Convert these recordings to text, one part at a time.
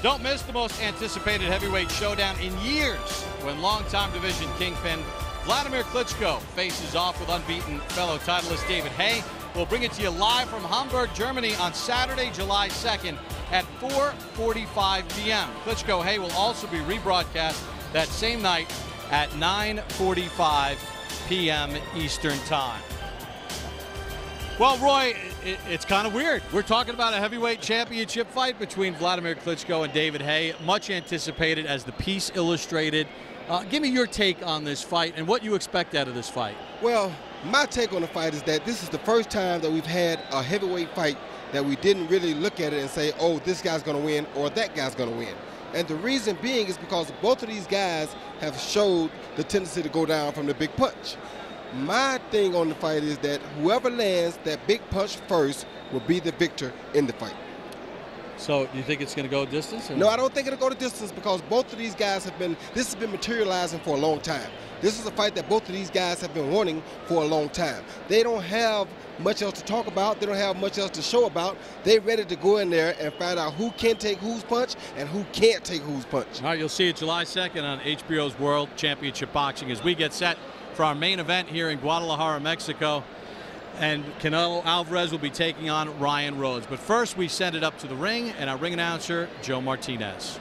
Don't miss the most anticipated heavyweight showdown in years when longtime division kingpin Vladimir Klitschko faces off with unbeaten fellow titleist David Haye. We'll bring it to you live from Hamburg, Germany on Saturday, July 2nd at 4:45 p.m. Klitschko Haye will also be rebroadcast that same night at 9:45 p.m. Eastern Time. Well, Roy, it's kind of weird. We're talking about a heavyweight championship fight between Vladimir Klitschko and David Haye, much anticipated as the piece illustrated. Give me your take on this fight and what you expect out of this fight. Well, my take on the fight is that this is the first time that we've had a heavyweight fight that we didn't really look at it and say, oh, this guy's going to win or that guy's going to win. And the reason being is because both of these guys have showed the tendency to go down from the big punch. My thing on the fight is that whoever lands that big punch first will be the victor in the fight. So you think it's going to go distance? No, I don't think it'll go to distance because both of these guys this has been materializing for a long time. This is a fight that both of these guys have been wanting for a long time. They don't have much else to talk about. They don't have much else to show about. They're ready to go in there and find out who can take whose punch and who can't take whose punch. All right, you'll see it July 2nd on HBO's World Championship Boxing as we get set for our main event here in Guadalajara, Mexico. And Canelo Alvarez will be taking on Ryan Rhodes. But first, we send it up to the ring, and our ring announcer, Joe Martinez.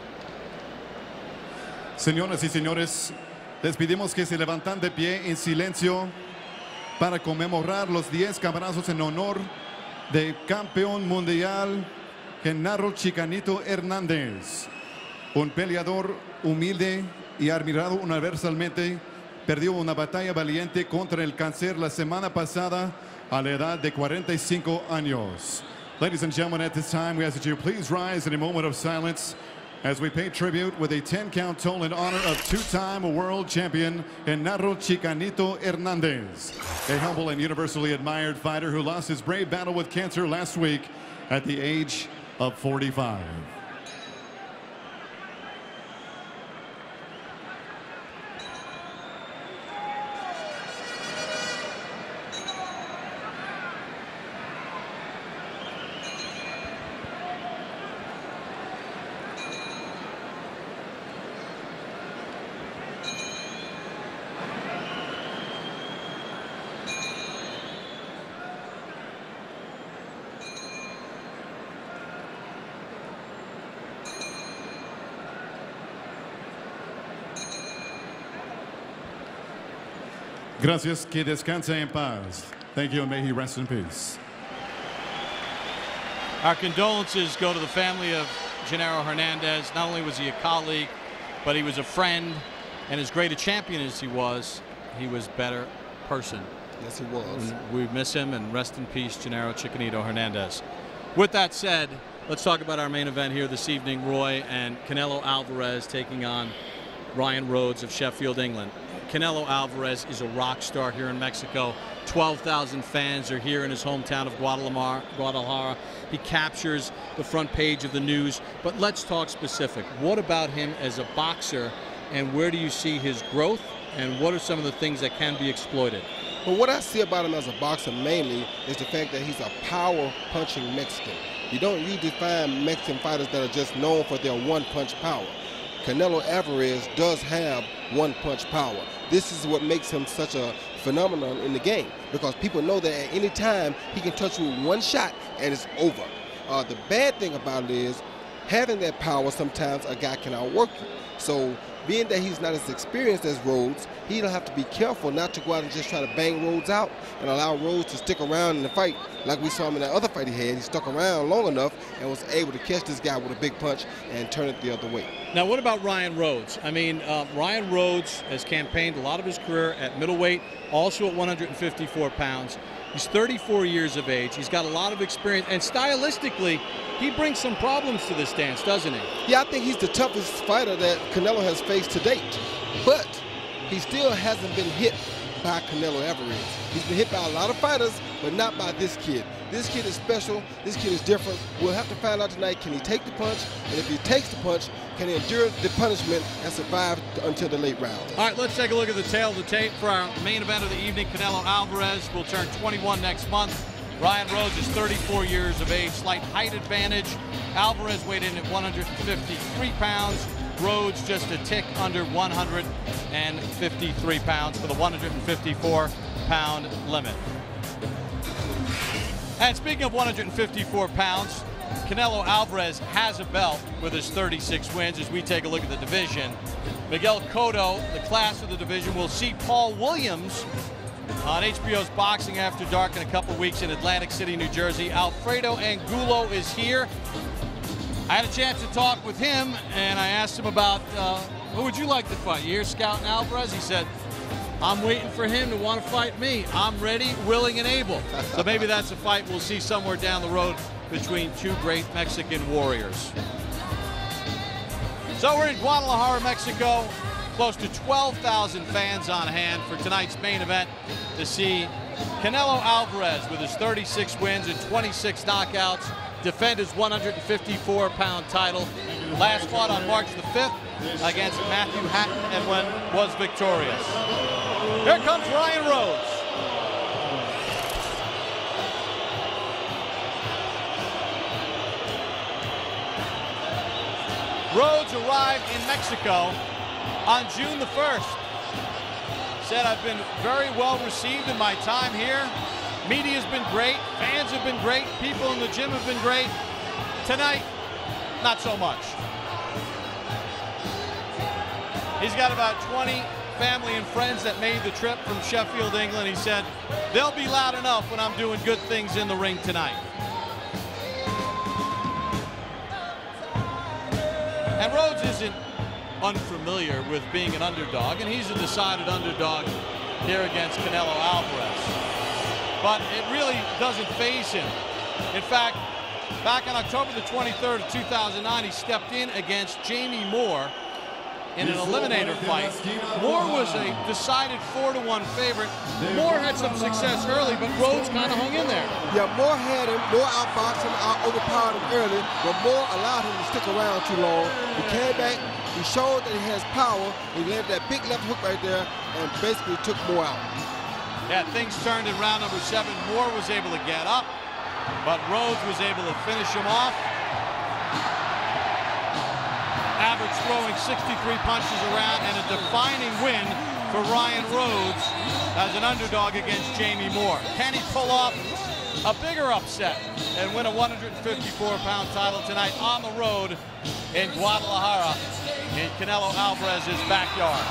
Señoras y señores, les pedimos que se levantan de pie en silencio para conmemorar los 10 cabalazos en honor de campeón mundial Genaro Chicanito Hernández, un peleador humilde y admirado universalmente. Perdió una batalla valiente contra el cáncer la semana pasada a la edad de 45 años. Ladies and gentlemen, at this time, we ask that you please rise in a moment of silence as we pay tribute with a 10-count toll in honor of two-time world champion Genaro Chicanito Hernández, a humble and universally admired fighter who lost his brave battle with cancer last week at the age of 45. Gracias, que descanse en paz. Thank you, and may he rest in peace. Our condolences go to the family of Genaro Hernandez. Not only was he a colleague, but he was a friend, and as great a champion as he was a better person. Yes, he was. And we miss him, and rest in peace, Genaro Chicanito Hernandez. With that said, let's talk about our main event here this evening, Roy, and Canelo Alvarez taking on Ryan Rhodes of Sheffield, England. Canelo Alvarez is a rock star here in Mexico. 12,000 fans are here in his hometown of Guadalajara. He captures the front page of the news. But let's talk specific. What about him as a boxer, and where do you see his growth, and what are some of the things that can be exploited? Well, what I see about him as a boxer mainly is the fact that he's a power-punching Mexican. You don't usually find Mexican fighters that are just known for their one-punch power. Canelo Alvarez does have one-punch power. This is what makes him such a phenomenon in the game, because people know that at any time he can touch you with one shot and it's over. The bad thing about it is having that power, sometimes a guy can outwork you. So being that he's not as experienced as Rhodes, he'll have to be careful not to go out and just try to bang Rhodes out and allow Rhodes to stick around in the fight like we saw him in that other fight he had. He stuck around long enough and was able to catch this guy with a big punch and turn it the other way. Now, what about Ryan Rhodes? I mean, Ryan Rhodes has campaigned a lot of his career at middleweight, also at 154 pounds. He's 34 years of age. He's got a lot of experience, and stylistically, he brings some problems to this dance, doesn't he? Yeah, I think he's the toughest fighter that Canelo has faced to date. But he still hasn't been hit by Canelo Alvarez. He's been hit by a lot of fighters, but not by this kid. This kid is special. This kid is different. We'll have to find out tonight, can he take the punch? And if he takes the punch, can he endure the punishment and survive until the late round? All right, let's take a look at the tail of the tape for our main event of the evening. Canelo Alvarez will turn 21 next month. Ryan Rhodes is 34 years of age, slight height advantage. Alvarez weighed in at 153 pounds. Rhodes just a tick under 153 pounds for the 154-pound limit. And speaking of 154 pounds, Canelo Alvarez has a belt with his 36 wins as we take a look at the division. Miguel Cotto, the class of the division, will see Paul Williams on HBO's Boxing After Dark in a couple weeks in Atlantic City, New Jersey. Alfredo Angulo is here. I had a chance to talk with him, and I asked him about who would you like to fight? You're scouting Alvarez? He said, I'm waiting for him to want to fight me. I'm ready, willing, and able. So maybe that's a fight we'll see somewhere down the road between two great Mexican warriors. So we're in Guadalajara, Mexico. Close to 12,000 fans on hand for tonight's main event to see Canelo Alvarez with his 36 wins and 26 knockouts defend his 154-pound title. Last fought on March the 5th against Matthew Hatton and was victorious. Here comes Ryan Rhodes. Rhodes arrived in Mexico on June the 1st. Said, I've been very well received in my time here. Media's been great, fans have been great, people in the gym have been great. Tonight, not so much. He's got about 20 family and friends that made the trip from Sheffield, England. He said, they'll be loud enough when I'm doing good things in the ring tonight. And Rhodes isn't unfamiliar with being an underdog, and he's a decided underdog here against Canelo Alvarez. But it really doesn't faze him. In fact, back on October the 23rd of 2009, he stepped in against Jamie Moore in an eliminator fight. Moore was a decided 4-1 favorite. Moore had some success early, but Rhodes kind of hung in there. Yeah, Moore had him, Moore outboxed him, overpowered him early, but Moore allowed him to stick around too long. He came back, he showed that he has power, he landed that big left hook right there, and basically took Moore out. Yeah, things turned in round number 7. Moore was able to get up, but Rhodes was able to finish him off. Average throwing 63 punches around, and a defining win for Ryan Rhodes as an underdog against Jamie Moore. Can he pull off a bigger upset and win a 154-pound title tonight on the road in Guadalajara in Canelo Alvarez's backyard?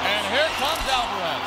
And here comes Alvarez.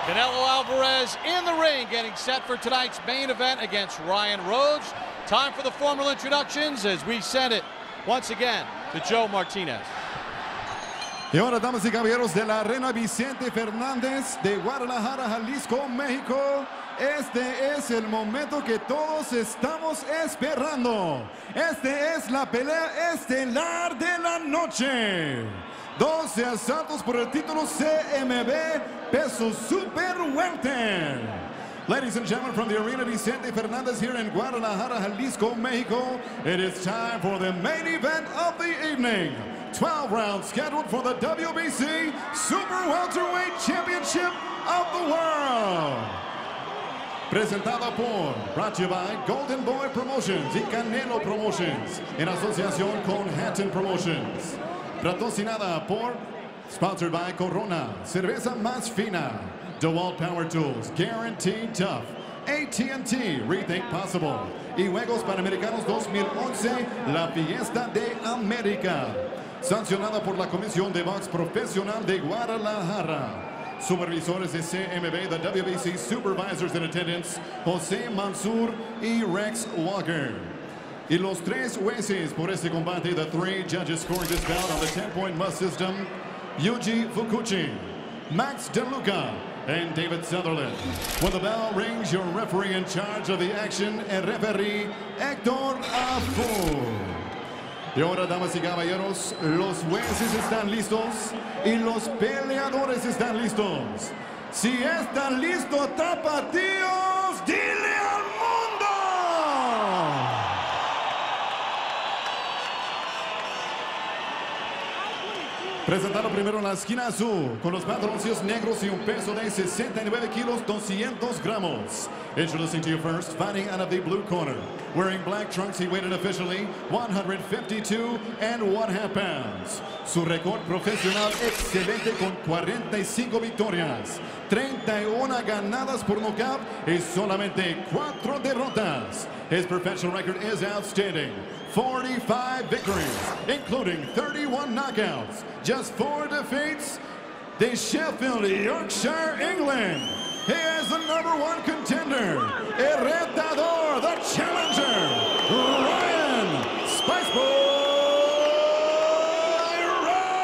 Canelo Alvarez in the ring, getting set for tonight's main event against Ryan Rhodes. Time for the formal introductions as we send it once again to Joe Martinez. Y ahora, damas y caballeros, de la Arena Vicente Fernández de Guadalajara, Jalisco, México. Este es el momento que todos estamos esperando. Este es la pelea estelar de la noche. 12 asaltos por el título CMB Peso Super Welter. Ladies and gentlemen, from the Arena Vicente Fernández here in Guadalajara, Jalisco, Mexico, it is time for the main event of the evening. 12 rounds scheduled for the WBC Super Welterweight Championship of the World. Presentada por, brought to you by Golden Boy Promotions y Canelo Promotions, en asociación con Hatton Promotions. Patrocinada por, sponsored by Corona, cerveza más fina, DeWalt Power Tools, guaranteed tough, AT&T, rethink possible, y Juegos Panamericanos 2011, la fiesta de América. Sancionada por la Comisión de Box Profesional de Guadalajara. Supervisores de CMB, the WBC supervisors in attendance, José Mansur y Rex Walker. Y los tres jueces por este combate, the three judges scoring this bout on the 10-point must system, Yuji Fukuchi, Max DeLuca, and David Sutherland. When the bell rings, your referee in charge of the action, el referee Héctor Afu. Y ahora, damas y caballeros, los jueces están listos y los peleadores están listos. Si están listos, tapatíos, dile al mundo. Presentando primero en la esquina azul, con los pantaloncillos negros y un peso de 69 kilos, 200 gramos. Introducing to you first, fighting out of the blue corner. Wearing black trunks, he weighed in officially 152 1/2 pounds. Su récord profesional excelente con 45 victorias, 31 ganadas por nocaut y solamente 4 derrotas. His professional record is outstanding. 45 victories, including 31 knockouts, just 4 defeats. De Sheffield, Yorkshire, England. He is the #1 contender, el retador, the challenger, Ryan Spiceboy Rose.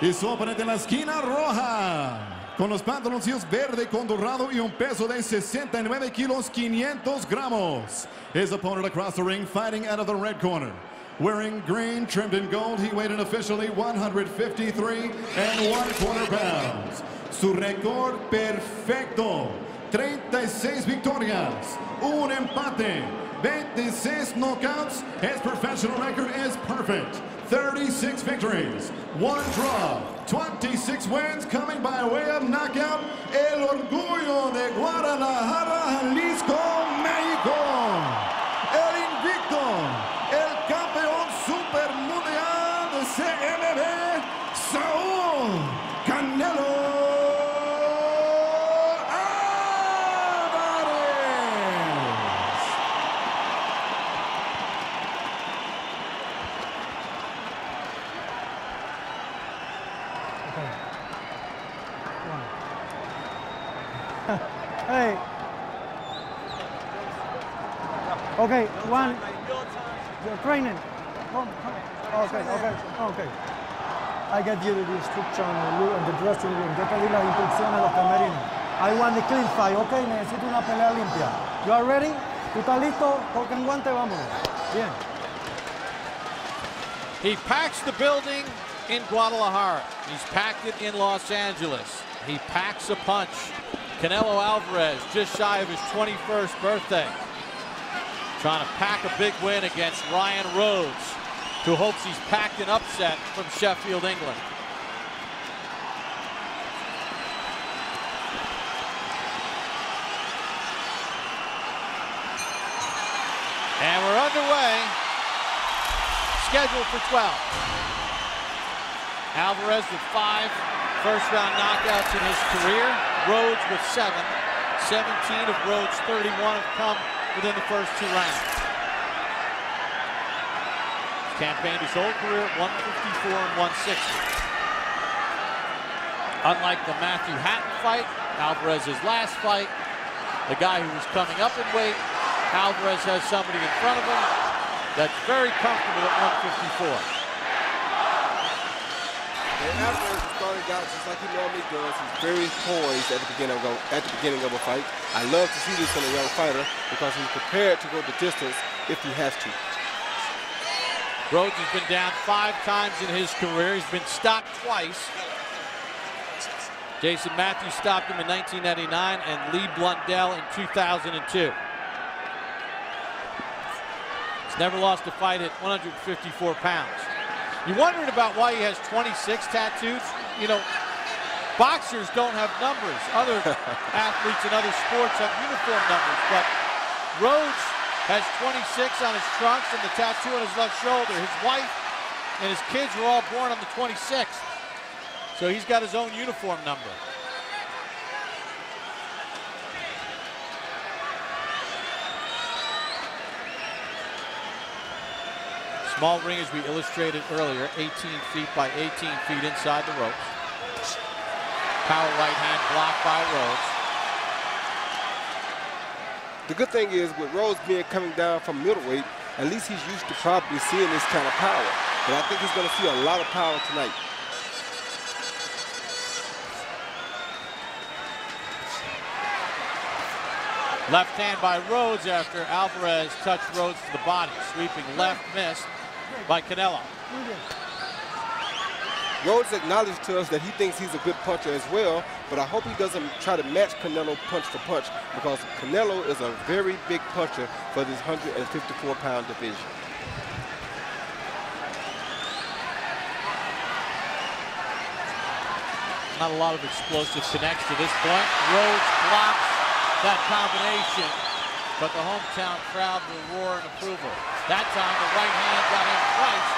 Y su oponente en la esquina roja, con los pantaloncillos verde con dorado y un peso de 69 kilos, 500 gramos. His opponent across the ring, fighting out of the red corner. Wearing green, trimmed in gold, he weighed in officially 153 1/4 pounds. Su récord perfecto, 36 victorias, un empate, 26 knockouts. His professional record is perfect, 36 victories, 1 draw, 26 wins, coming by way of knockout. El orgullo de Guadalajara, Jalisco, México. El invicto, el campeón super mundial de CMB, Saul Canelo Alvarez. Hey. Okay, one. Your training. Come. Okay. I get you the instruction and the dressing room. Yo te di las instrucciones a los camerinos. I want the clean fight, okay? Necesito una pelea limpia. You are ready? ¿Tú estás listo? Toca en guante, vámonos. Bien. He packs the building in Guadalajara. He's packed it in Los Angeles. He packs a punch. Canelo Alvarez, just shy of his 21st birthday, trying to pack a big win against Ryan Rhodes, who hopes he's packed an upset from Sheffield, England. And we're underway, scheduled for 12. Alvarez with 5 first-round knockouts in his career. Rhodes with 7. 17 of Rhodes' 31 have come within the first 2 rounds. He's campaigned his whole career at 154 and 160. Unlike the Matthew Hatton fight, Alvarez's last fight, the guy who was coming up in weight, Alvarez has somebody in front of him that's very comfortable at 154. And Alvarez is starting out just like he normally does. He's very poised at the beginning of a fight. I love to see this in a young fighter because he's prepared to go the distance if he has to. Rhodes has been down 5 times in his career. He's been stopped twice. Jason Matthews stopped him in 1999 and Lee Blundell in 2002. He's never lost a fight at 154 pounds. You wondered about why he has 26 tattoos? You know, boxers don't have numbers. Other athletes in other sports have uniform numbers, but Rhodes has 26 on his trunks and the tattoo on his left shoulder. His wife and his kids were all born on the 26th. So he's got his own uniform number. Small ring, as we illustrated earlier, 18 feet by 18 feet inside the ropes. Power right hand blocked by Rhodes. The good thing is, with Rhodes being coming down from middleweight, at least he's used to probably seeing this kind of power. But I think he's going to see a lot of power tonight. Left hand by Rhodes after Alvarez touched Rhodes to the body. Sweeping left missed by Canelo. Rhodes acknowledged to us that he thinks he's a good puncher as well, but I hope he doesn't try to match Canelo punch for punch, because Canelo is a very big puncher for this 154-pound division. Not a lot of explosive connects to this point. Rhodes blocks that combination, but the hometown crowd will roar in approval. That time the right hand got in twice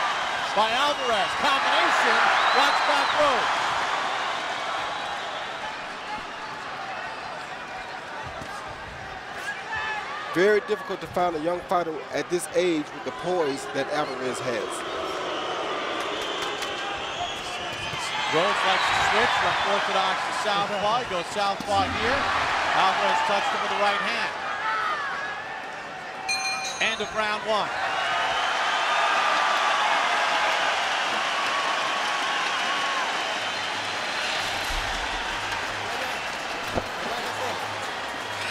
by Alvarez. Combination, watch back Rhodes. Very difficult to find a young fighter at this age with the poise that Alvarez has. Rhodes likes to switch from orthodox to southpaw. He goes southpaw here. Alvarez touched him with the right hand. End of round one.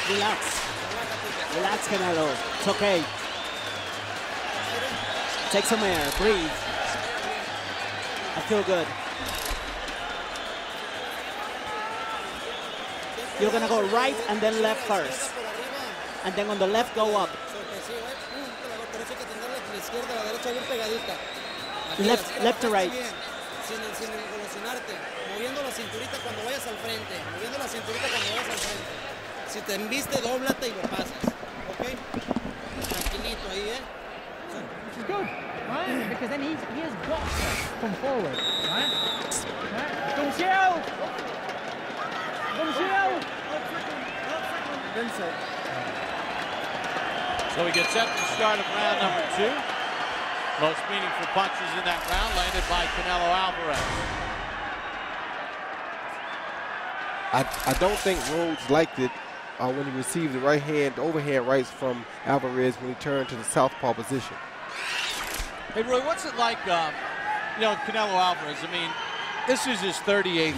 Relax. Relax, Canelo. It's okay. Take some air. Breathe. I feel good. You're going to go right and then left first. And then on the left, go up. Left to right. Si te embiste, dóblate y lo pasas. ¿Ok? Tranquilito ahí, ¿eh? Which is good, right? Because then he has got to come forward, right? Don't shoot! Don't shoot! So we get set for the start of round number two. Most meaningful punches in that round landed by Canelo Alvarez. I don't think Rhodes liked it when he received the right hand, overhand rights from Alvarez when he turned to the southpaw position. Hey, Roy, what's it like, Canelo Alvarez? I mean, this is his 38th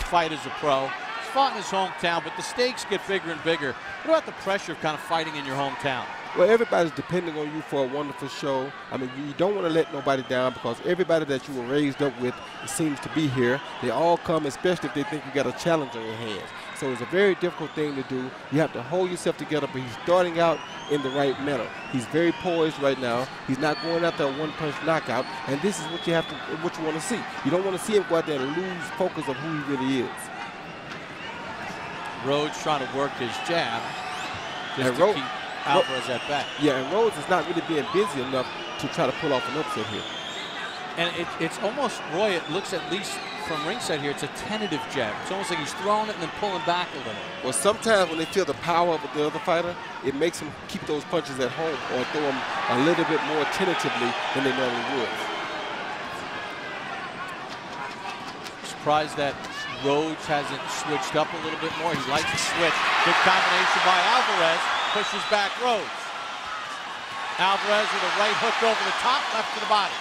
fight as a pro. He's fought in his hometown, but the stakes get bigger and bigger. What about the pressure of kind of fighting in your hometown? Well, everybody's depending on you for a wonderful show. I mean, you don't want to let nobody down, because everybody that you were raised up with seems to be here. They all come, especially if they think you got a challenge on your hands. So it's a very difficult thing to do. You have to hold yourself together, but he's starting out in the right manner. He's very poised right now. He's not going after a one-punch knockout, and this is what you want to see. You don't want to see him go out there and lose focus of who he really is. Rhodes trying to work his jab just and to keep Alvarez at back. Yeah, and Rhodes is not really being busy enough to try to pull off an upset here. And it's almost, Roy, it looks at least from ringside here, it's a tentative jab. It's almost like he's throwing it and then pulling back a little. Well, sometimes when they feel the power of the other fighter, it makes them keep those punches at home or throw them a little bit more tentatively than they normally would. Surprised that Rhodes hasn't switched up a little bit more. He likes to switch. Good combination by Alvarez. Pushes back Rhodes. Alvarez with a right hook over the top, left to the body.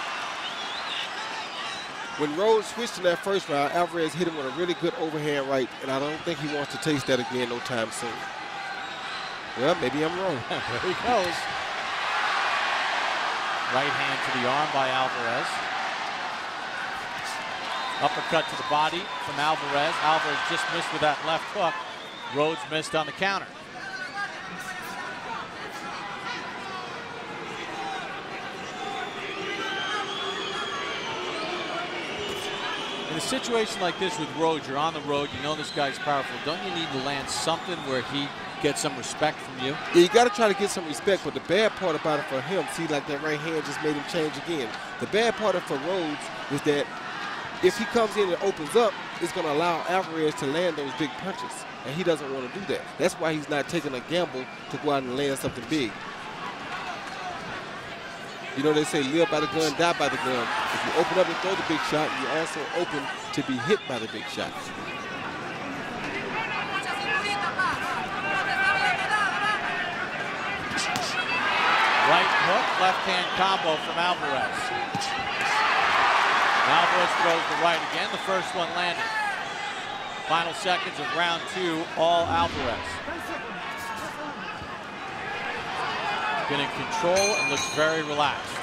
When Rhodes switched in that first round, Alvarez hit him with a really good overhand right, and I don't think he wants to taste that again no time soon. Well, maybe I'm wrong. There he goes. Right hand to the arm by Alvarez. Uppercut to the body from Alvarez. Alvarez just missed with that left hook. Rhodes missed on the counter. In a situation like this with Rhodes, you're on the road, you know this guy's powerful. Don't you need to land something where he gets some respect from you? Yeah, you got to try to get some respect, but the bad part about it for him, see, like that right hand just made him change again. The bad part of for Rhodes is that if he comes in and opens up, it's going to allow Alvarez to land those big punches, and he doesn't want to do that. That's why he's not taking a gamble to go out and land something big. You know, they say live by the gun, die by the gun. If you open up and throw the big shot, you're also open to be hit by the big shot. Right hook, left-hand combo from Alvarez. Alvarez throws the right again. The first one landed. Final seconds of round 2, all Alvarez. Been in control and looks very relaxed.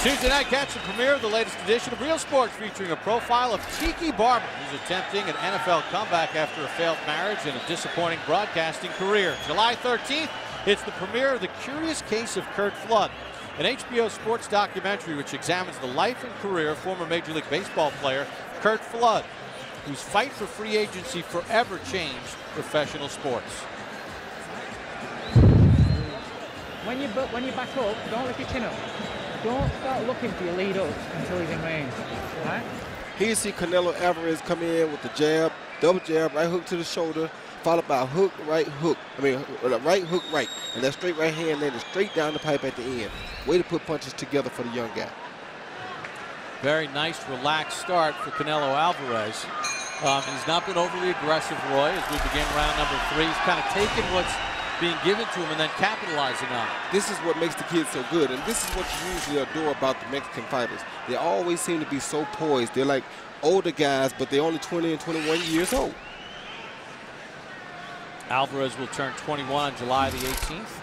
Tuesday night, catch the premiere of the latest edition of Real Sports, featuring a profile of Tiki Barber, who's attempting an NFL comeback after a failed marriage and a disappointing broadcasting career. July 13th, it's the premiere of The Curious Case of Curt Flood, an HBO sports documentary which examines the life and career of former Major League Baseball player Curt Flood, whose fight for free agency forever changed professional sports. When you back up, don't lift your chin up. Don't start looking for your lead up until he's in range, right? Here you see Canelo Alvarez come in with the jab, double jab, right hook to the shoulder, followed by a hook, right hook. Right hook, right. And that straight right hand landed straight down the pipe at the end. Way to put punches together for the young guy. Very nice, relaxed start for Canelo Alvarez. He's not been overly aggressive, Roy, as we begin round number 3. He's kind of taken what's being given to him and then capitalizing on it. This is what makes the kids so good, and this is what you usually adore about the Mexican fighters. They always seem to be so poised. They're like older guys, but they're only 20 and 21 years old. Alvarez will turn 21 on July the 18th.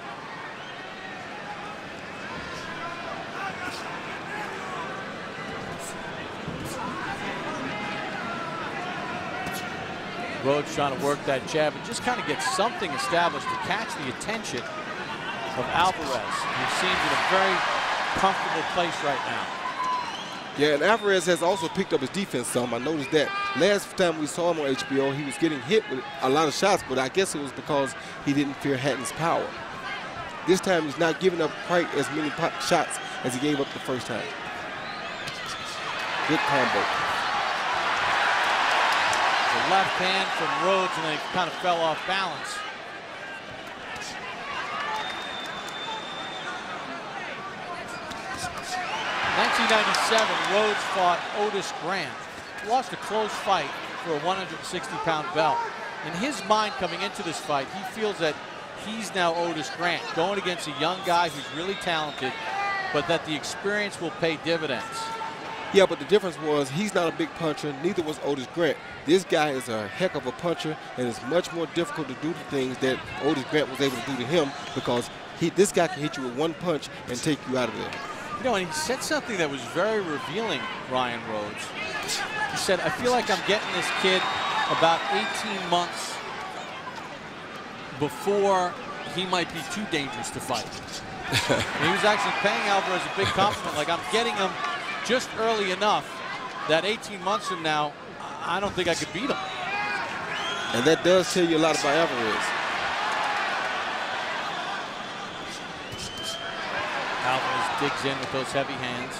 Rhodes trying to work that jab and just kind of get something established to catch the attention of Alvarez, who seems in a very comfortable place right now. Yeah, and Alvarez has also picked up his defense some. I noticed that. Last time we saw him on HBO, he was getting hit with a lot of shots, but I guess it was because he didn't fear Hatton's power. This time he's not giving up quite as many shots as he gave up the first time. Good combo. The left hand from Rhodes, and then he kind of fell off balance. In 1997, Rhodes fought Otis Grant. Lost a close fight for a 160-pound belt. In his mind coming into this fight, he feels that he's now Otis Grant, going against a young guy who's really talented, but that the experience will pay dividends. Yeah, but the difference was he's not a big puncher, neither was Otis Grant. This guy is a heck of a puncher, and it's much more difficult to do the things that Otis Grant was able to do to him, because this guy can hit you with one punch and take you out of there. You know, and he said something that was very revealing, Ryan Rhodes. He said, I feel like I'm getting this kid about 18 months before he might be too dangerous to fight. He was actually paying Alvarez a big compliment, like I'm getting him just early enough that 18 months from now, I don't think I could beat him. And that does tell you a lot about Alvarez. Alvarez digs in with those heavy hands.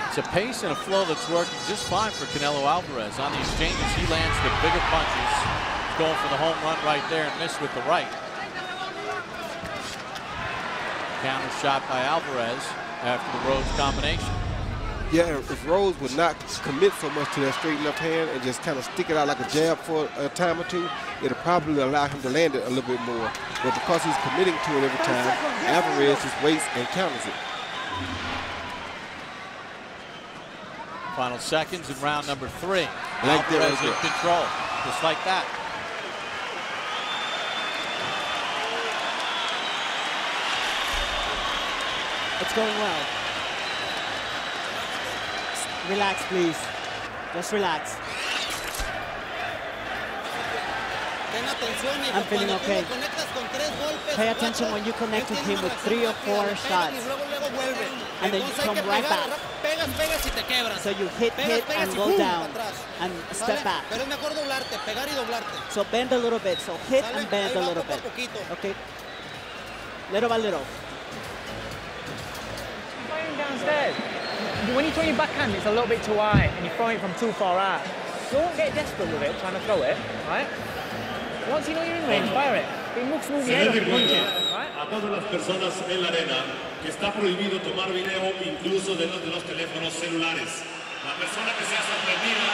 It's a pace and a flow that's working just fine for Canelo Alvarez. On the exchanges, he lands the bigger punches. He's going for the home run right there and missed with the right. Counter shot by Alvarez after the Rhodes combination. Yeah, if Rhodes would not commit so much to that straight left hand and just kind of stick it out like a jab for a time or two, it'll probably allow him to land it a little bit more. But because he's committing to it every time, Alvarez just waits and counters it. Final seconds in round number 3. Like Alvarez in control, just like that. It's going well. Relax, please. Just relax. I'm feeling okay. Pay attention when you connect with him with 3 or 4 shots. And then you come right back. pegas y te quebras. So you hit Pegas and y go ¡pum! down Para atrás. and step ¿Sale? back. Pero es mejor doblarte, pegar y doblarte. So bend a little bit. So hit ¿Sale? and bend Ahí a va little poco a bit. poquito. Okay. Little by little. Going downstairs. When you throw your backhand, it's a little bit too high, and you're throwing it from too far out. Don't get desperate with it, trying to throw it, right? Once you know you're in range, fire it. It looks move your head up and punch it, right? A todas las personas en la arena que está prohibido tomar video incluso de los teléfonos celulares. La persona que sea sorprendida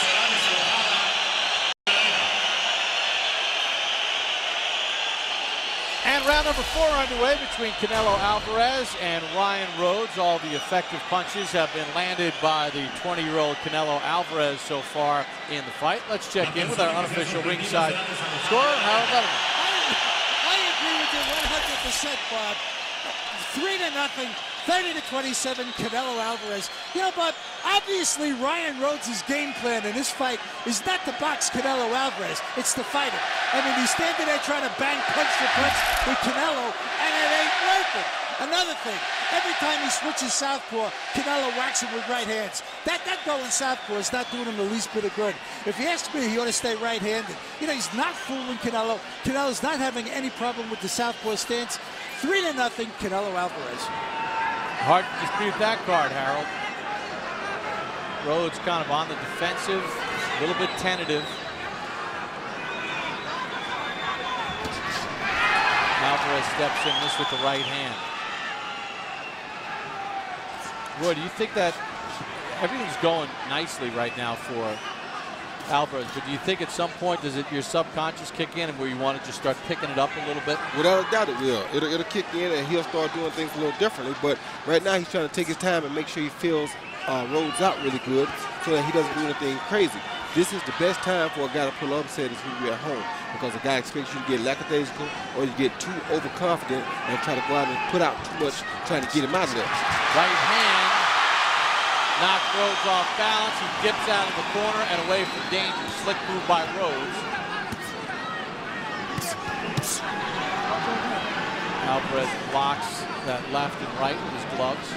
será desalojada. And round number 4 underway between Canelo Alvarez and Ryan Rhodes. All the effective punches have been landed by the 20-year-old Canelo Alvarez so far in the fight. Let's check in with our unofficial ringside scorer, Harold Letterman. I agree with you 100%, Bob. 3-0, 30-27, Canelo Alvarez. You know, Bob, obviously Ryan Rhodes' game plan in this fight is not to box Canelo Alvarez. It's to fight him. I mean, he's standing there trying to bang punch for punch with Canelo, and it ain't working. Another thing, every time he switches southpaw, Canelo whacks him with right hands. That going southpaw is not doing him the least bit of good. If you ask me, he ought to stay right-handed. You know, he's not fooling Canelo. Canelo's not having any problem with the southpaw stance. 3-0, Canelo Alvarez. Hard to dispute that card, Harold. Rhodes kind of on the defensive, a little bit tentative. Alvarez steps in this with the right hand. Roy, do you think that everything's going nicely right now for Alvarez, but do you think at some point does your subconscious kick in and where you want to just start picking it up a little bit? Without a doubt it will. It'll kick in and he'll start doing things a little differently. But right now he's trying to take his time and make sure he feels Rhodes out really good so that he doesn't do anything crazy. This is the best time for a guy to pull upset is when you're at home, because a guy expects you to get lackadaisical or you get too overconfident and try to go out and put out too much trying to get him out of there. Right hand knocks Rhodes off balance. He dips out of the corner and away from danger. Slick move by Rhodes. Alvarez blocks that left and right with his gloves.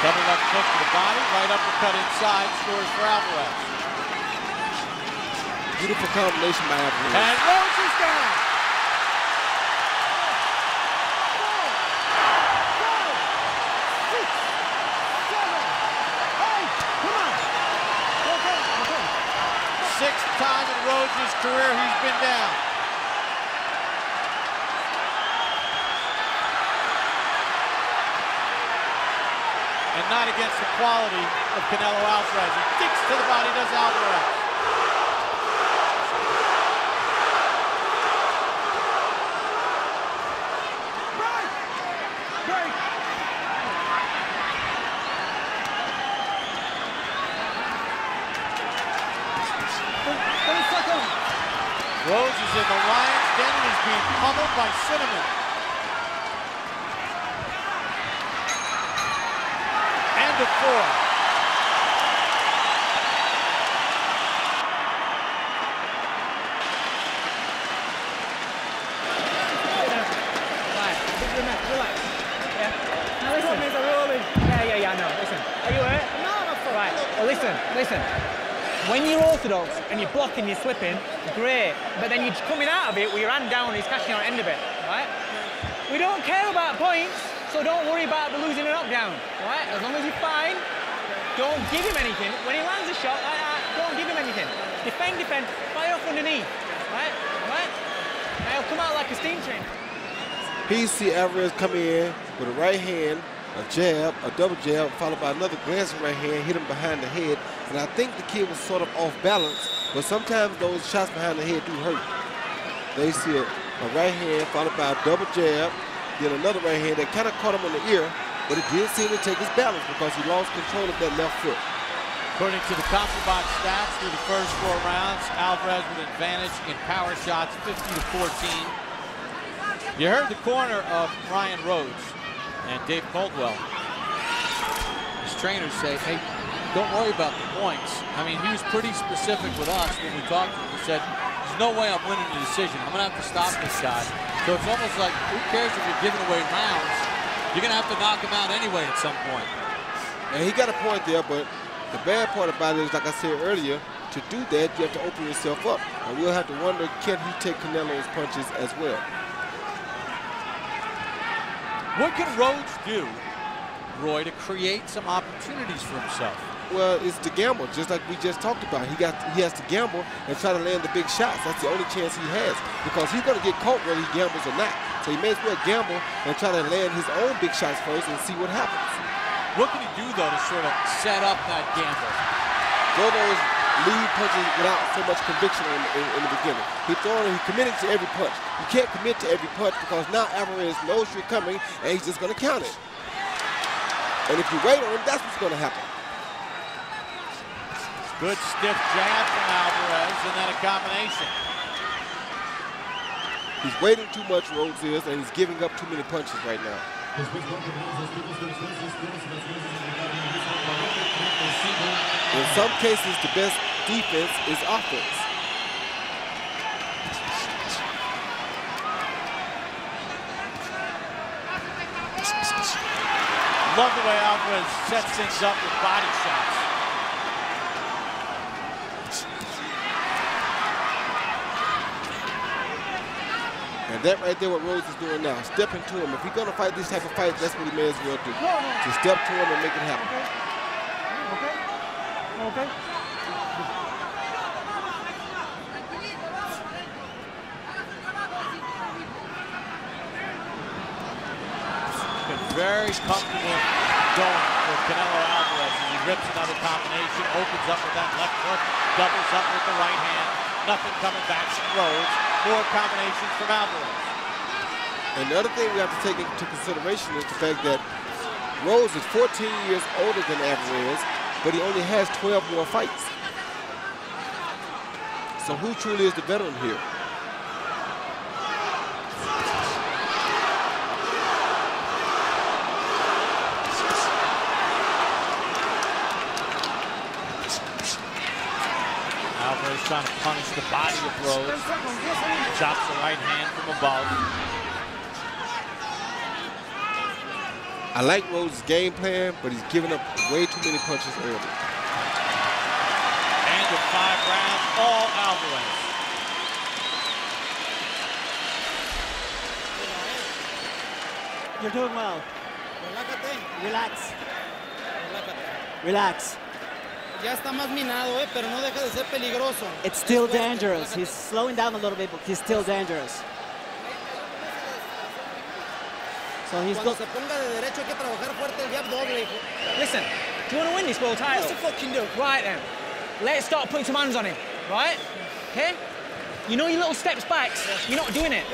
Double left hook to the body, right uppercut inside, scores for Alvarez. Beautiful combination by Alvarez. And Rhodes is down. Sixth time in Rhodes' career he's been down. And not against the quality of Canelo Alvarez. He kicks to the body, does Alvarez. Rhodes is in the lion's den and he's being pummeled by Cinnamon. End of 4. Relax. Yeah. Now listen. Yeah, I know. Listen. Are you alright? No, I'm fine. Right. Well, listen. When you're orthodox and you're blocking, you're slipping, great. But then you're coming out of it with your hand down and he's catching on the end of it, right? We don't care about points, so don't worry about losing a knockdown, right? As long as you're fine, don't give him anything. When he lands a shot like that, don't give him anything. Defend, fire off underneath, right? Right? Now he'll come out like a steam train. He see Alvarez come in with a right hand, a jab, a double jab, followed by another glancing right hand, hit him behind the head. And I think the kid was sort of off balance, but sometimes those shots behind the head do hurt. They see a right hand followed by a double jab, then another right hand that kind of caught him in the ear, but it did seem to take his balance because he lost control of that left foot. According to the CompuBox stats through the first 4 rounds, Alvarez with an advantage in power shots, 50-14. You heard the corner of Ryan Rhodes and Dave Caldwell. His trainers say, hey, don't worry about the points. I mean, he was pretty specific with us when we talked to him. He said, as there's no way I'm winning the decision. I'm going to have to stop this guy. So it's almost like, who cares if you're giving away rounds? You're going to have to knock him out anyway at some point. And he got a point there, but the bad part about it is, like I said earlier, to do that, you have to open yourself up. And we'll have to wonder, can he take Canelo's punches as well? What can Rhodes do, Roy, to create some opportunities for himself? Well, it's to gamble, just like we just talked about. He has to gamble and try to land the big shots. That's the only chance he has, because he's going to get caught whether he gambles or not. So he may as well gamble and try to land his own big shots first and see what happens. What can he do, though, to sort of set up that gamble? Throw those lead punches without so much conviction in the beginning. He's committing to every punch. You can't commit to every punch because now Alvarez knows you're coming and he's just going to count it. And if you wait on him, that's what's going to happen. Good stiff jab from Alvarez, and then a combination. He's waiting too much, Rhodes is, and he's giving up too many punches right now. In some cases, the best defense is offense. Love the way Alvarez sets things up with body shots. And that right there, what Rhodes is doing now, stepping to him. If he's going to fight this type of fight, that's what he may as well do. To step to him and make it happen. Okay. Been very comfortable going for Canelo Alvarez as he rips another combination, opens up with that left hook, doubles up with the right hand. Nothing coming back from Rhodes. More combinations from Alvarez. And the other thing we have to take into consideration is the fact that Rhodes is 14 years older than Alvarez, but he only has 12 more fights. So who truly is the veteran here? Alvarez trying to punish the body of Rhodes. Chops the right hand from above. I like Rhodes' game plan, but he's giving up way too many punches early. End of 5 rounds, all Alvarez. You're doing well. Relax. Relax. Ya está más minado, pero no deja de ser peligroso. It's still dangerous. He's slowing down a little bit, but he's still dangerous. So he's Cuando se ponga de derecho hay que trabajar fuerte el jab doble. Listen, do you want to win this world title? What's the fucking do? Right then, let's start putting some hands on him, right? Okay? You know your little steps back, you're not doing it,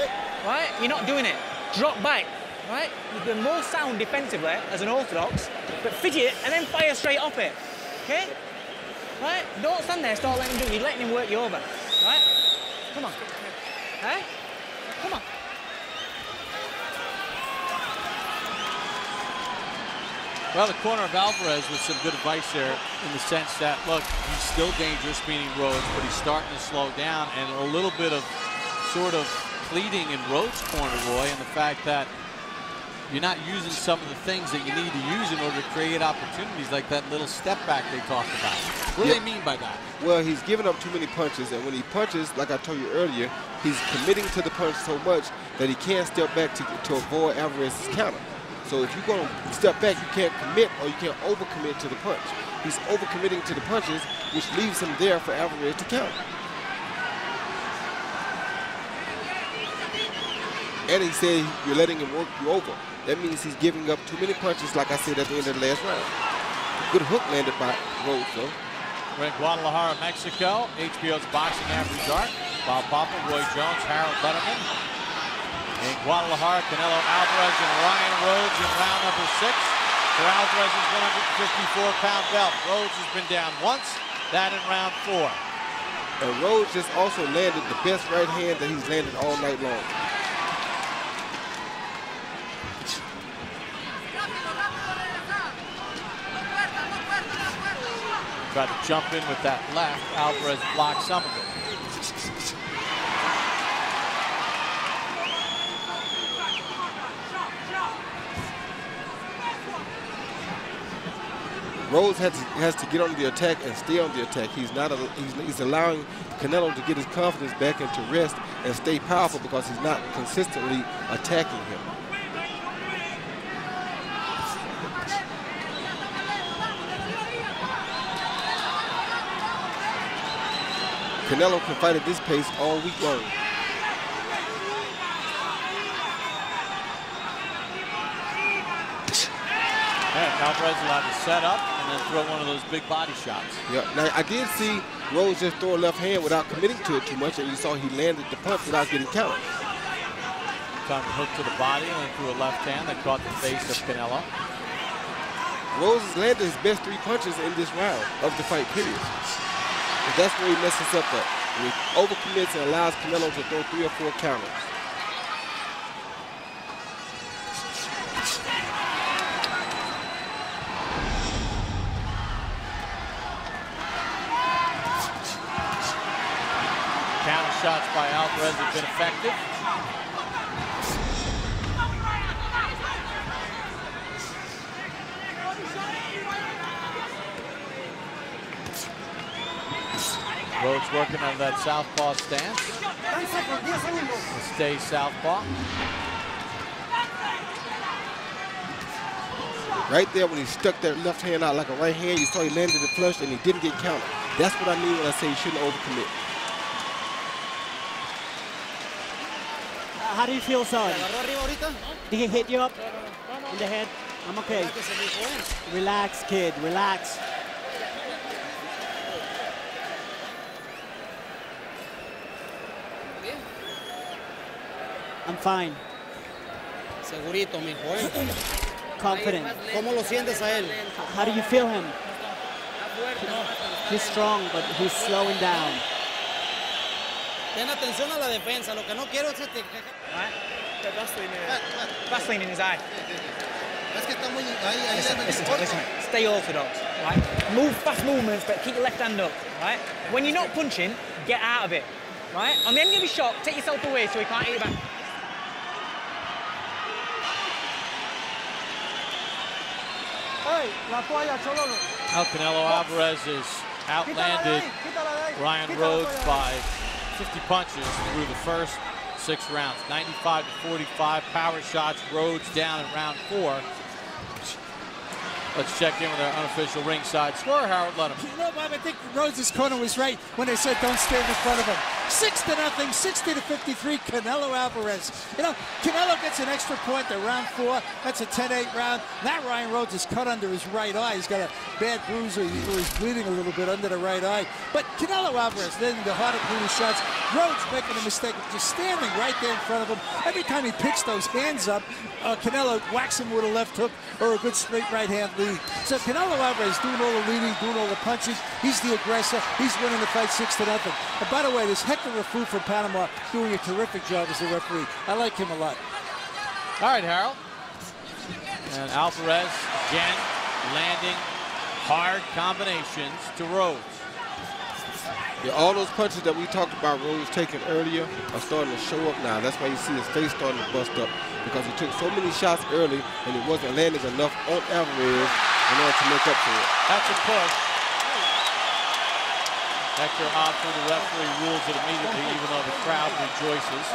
right? You're not doing it. Drop back, right? You've been more sound defensively as an orthodox, but fidget and then fire straight off it, okay? Right? Don't stand there, start letting him do it. You're letting him work you over, right? Come on. Hey? Come on. Well, the corner of Alvarez with some good advice there in the sense that, look, he's still dangerous, meaning Rhodes, but he's starting to slow down, and a little bit of sort of pleading in Rhodes' corner, Roy, and the fact that you're not using some of the things that you need to use in order to create opportunities, like that little step back they talked about. What do they mean by that? Well, he's giving up too many punches, and when he punches, like I told you earlier, he's committing to the punch so much that he can't step back to avoid Alvarez's counter. So if you're going to step back, you can't commit or you can't overcommit to the punch. He's overcommitting to the punches, which leaves him there for Alvarez to counter. And he said you're letting him work you over. That means he's giving up too many punches, like I said at the end of the last round. Good hook landed by Rhodes, though. We're in Guadalajara, Mexico. HBO's Boxing After Dark. Bob Papa, Roy Jones, Harold Letterman. In Guadalajara, Canelo Alvarez and Ryan Rhodes in round number 6 for Alvarez's 154-pound belt. Rhodes has been down once, that in round 4. And Rhodes just also landed the best right hand that he's landed all night long. Tried to jump in with that left. Alvarez blocked some of it. Rhodes has to get on the attack and stay on the attack. He's allowing Canelo to get his confidence back and to rest and stay powerful because he's not consistently attacking him. Canelo can fight at this pace all week long. Yeah, Alvarez allowed to set up and then throw one of those big body shots. Yeah, now I did see Rhodes just throw a left hand without committing to it too much, and you saw he landed the punch without getting counted. Time to hook to the body and then threw a left hand that caught the face of Canelo. Rhodes has landed his best 3 punches in this round of the fight, period. And that's where he messes up at. When he overcommits and allows Canelo to throw 3 or 4 counters. Counter shots by Alvarez have been effective. Rhodes working on that southpaw stance. Stay southpaw. Right there when he stuck that left hand out like a right hand, you saw he landed it flush and he didn't get counted. That's what I mean when I say he shouldn't overcommit. How do you feel, Saul? Did he hit you up in the head? I'm okay. Relax, kid, relax. I'm fine. Segurito, mijo. Confident. ¿Cómo lo sientes a él? How do you feel him? He's strong, but he's slowing down. Ten atención a la defensa. Lo que no quiero es que te... Right? Vaseline in his eye. Es que está muy... Listen, stay orthodox, right? Move fast movements, but keep your left hand up, right? When you're not punching, get out of it, right? On the end of your shot, take yourself away so he can't hit you back. Now Canelo Alvarez has outlanded Ryan Rhodes by 50 punches through the first 6 rounds. 95 to 45 power shots. Rhodes down in round 4. Let's check in with our unofficial ringside scorer, Harold Ludham. You know, Bob, I think Rhodes' corner was right when they said don't stand in front of him. 6-0, 60 to 53, Canelo Alvarez. You know, Canelo gets an extra point to round 4. That's a 10-8 round. Now Ryan Rhodes is cut under his right eye. He's got a bad bruise or he's bleeding a little bit under the right eye. But Canelo Alvarez, then the harder bruise shots, Rhodes making a mistake of just standing right there in front of him. Every time he picks those hands up, Canelo whacks him with a left hook or a good straight right hand lead. So Canelo Alvarez doing all the leading, doing all the punching. He's the aggressor. He's winning the fight 6-0. And by the way, this Hector Rafu from Panama doing a terrific job as a referee. I like him a lot. All right, Harold. And Alvarez again landing hard combinations to Rhodes. Yeah, all those punches that we talked about Rhodes taking earlier are starting to show up now. That's why you see his face starting to bust up, because he took so many shots early and he wasn't landing enough on Alvarez in order to make up for it. That's a push. Hector opts for the referee, rules it immediately, even though the crowd rejoices.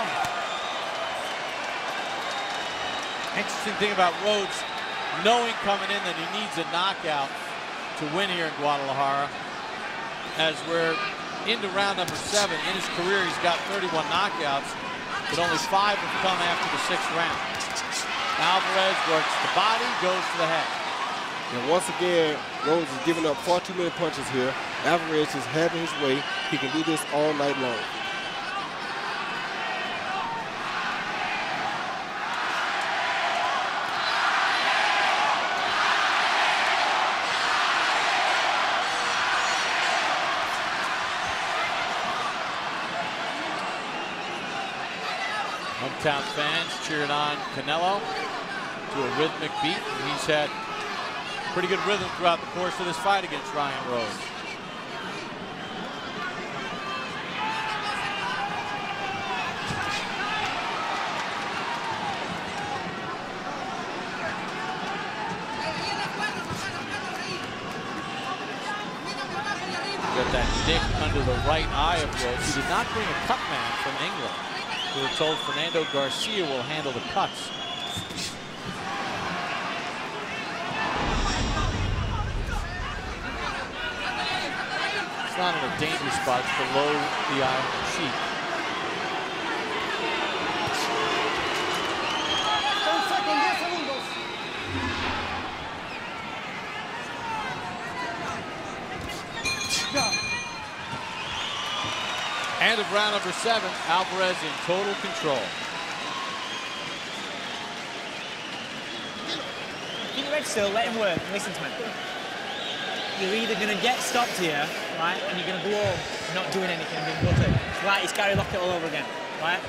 Interesting thing about Rhodes, knowing coming in that he needs a knockout to win here in Guadalajara, as we're into round number 7. In his career, he's got 31 knockouts, but only 5 have come after the 6th round. Alvarez works the body, goes to the head. And once again, Rhodes is giving up far too many punches here. Alvarez is having his way. He can do this all night long. Hometown fans cheering on Canelo to a rhythmic beat. He's had pretty good rhythm throughout the course of this fight against Ryan Rhodes. that nick under the right eye of Rhodes. He did not bring a cut man from England. We were told Fernando Garcia will handle the cuts. It's not in a dangerous spot. It's below the eye of the cheek. End of round number 7. Alvarez in total control. Keep your head still, let him work, and listen to me. You're either going to get stopped here, right, and you're going to blow not doing anything, being gutted. It's like it's Gary Lockett all over again, right?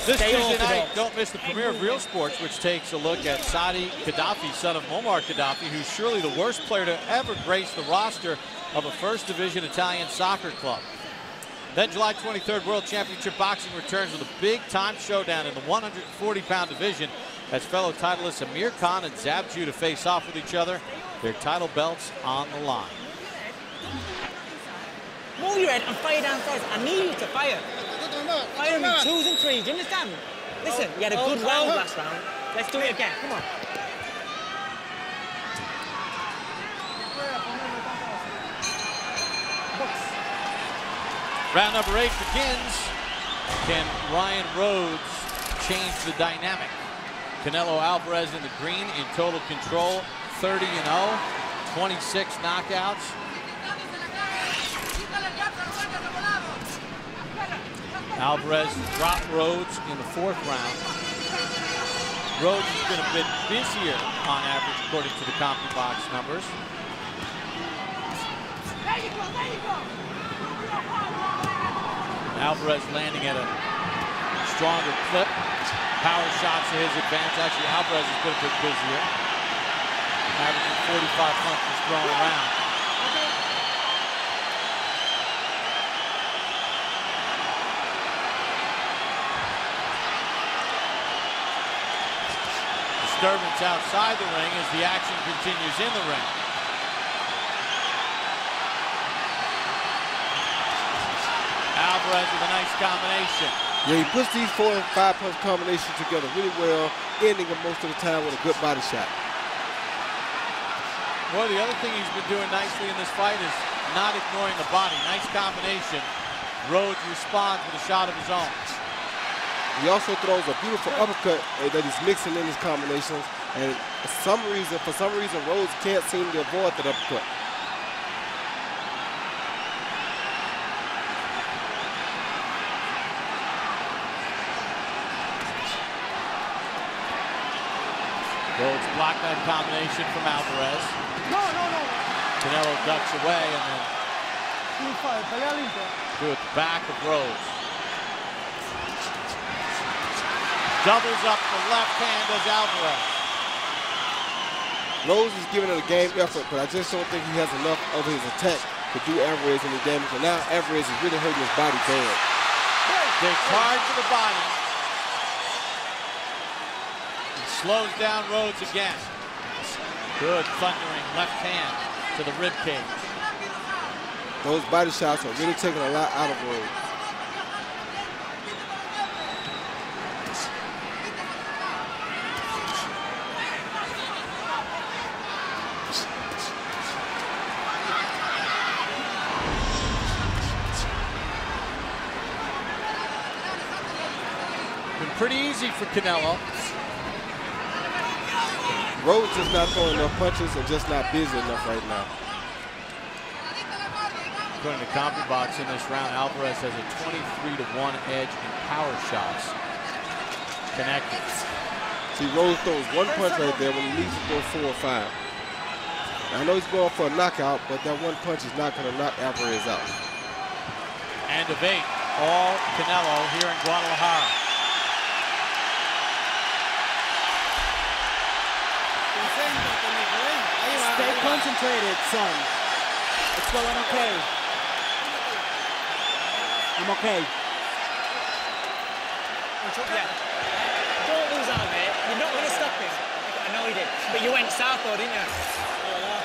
This Tuesday night, don't miss the premiere of Real Sports, which takes a look at Saadi Gaddafi, son of Muammar Gaddafi, who's surely the worst player to ever grace the roster of a first division Italian soccer club. Then July 23rd, World Championship Boxing returns with a big-time showdown in the 140-pound division as fellow titleists Amir Khan and Zab Judah face off with each other. Their title belts on the line. Move your head and fire down first. I need you to fire. Fire him in 2s and 3s. Do you understand? Listen, you had a good round last round. Let's do it again. Come on. Round number 8 begins. Can Ryan Rhodes change the dynamic? Canelo Alvarez in the green in total control, 30-0, 26 knockouts. Alvarez dropped Rhodes in the 4th round. Rhodes has been a bit busier on average according to the CompuBox numbers. Alvarez landing at a stronger clip. Power shots to his advantage. Actually, Alvarez has been a bit busier. Averaging 45 punches thrown around. Disturbance outside the ring as the action continues in the ring. Alvarez with a nice combination. Yeah, he puts these 4 and 5 punch combinations together really well, ending them most of the time with a good body shot. Well, the other thing he's been doing nicely in this fight is not ignoring the body. Nice combination. Rhodes responds with a shot of his own. He also throws a beautiful uppercut that he's mixing in his combinations, and for some reason, Rhodes can't seem to avoid that uppercut. Rhodes blocked that combination from Alvarez. Canelo ducks away and then to the back of Rhodes. Doubles up the left hand as Alvarez. Rhodes is giving it a game effort, but I just don't think he has enough of his attack to do Alvarez any damage. And now Alvarez is really hurting his body bad. Big hard to the body. Slows down Rhodes again. Good thundering left hand to the rib cage. Those body shots are really taking a lot out of Rhodes. Been pretty easy for Canelo. Rhodes is not throwing enough punches and just not busy enough right now. According to CompuBox, in this round, Alvarez has a 23-1 edge in power shots connected. See, Rhodes throws 1 punch right there when he needs to throw 4 or 5. Now, I know he's going for a knockout, but that 1 punch is not going to knock Alvarez out. End of 8, all Canelo here in Guadalajara. Stay concentrated, son. It's going okay. I'm okay. Yeah. Don't lose out, mate. You're not going to stop him. I know he did. But you went southpaw, didn't you?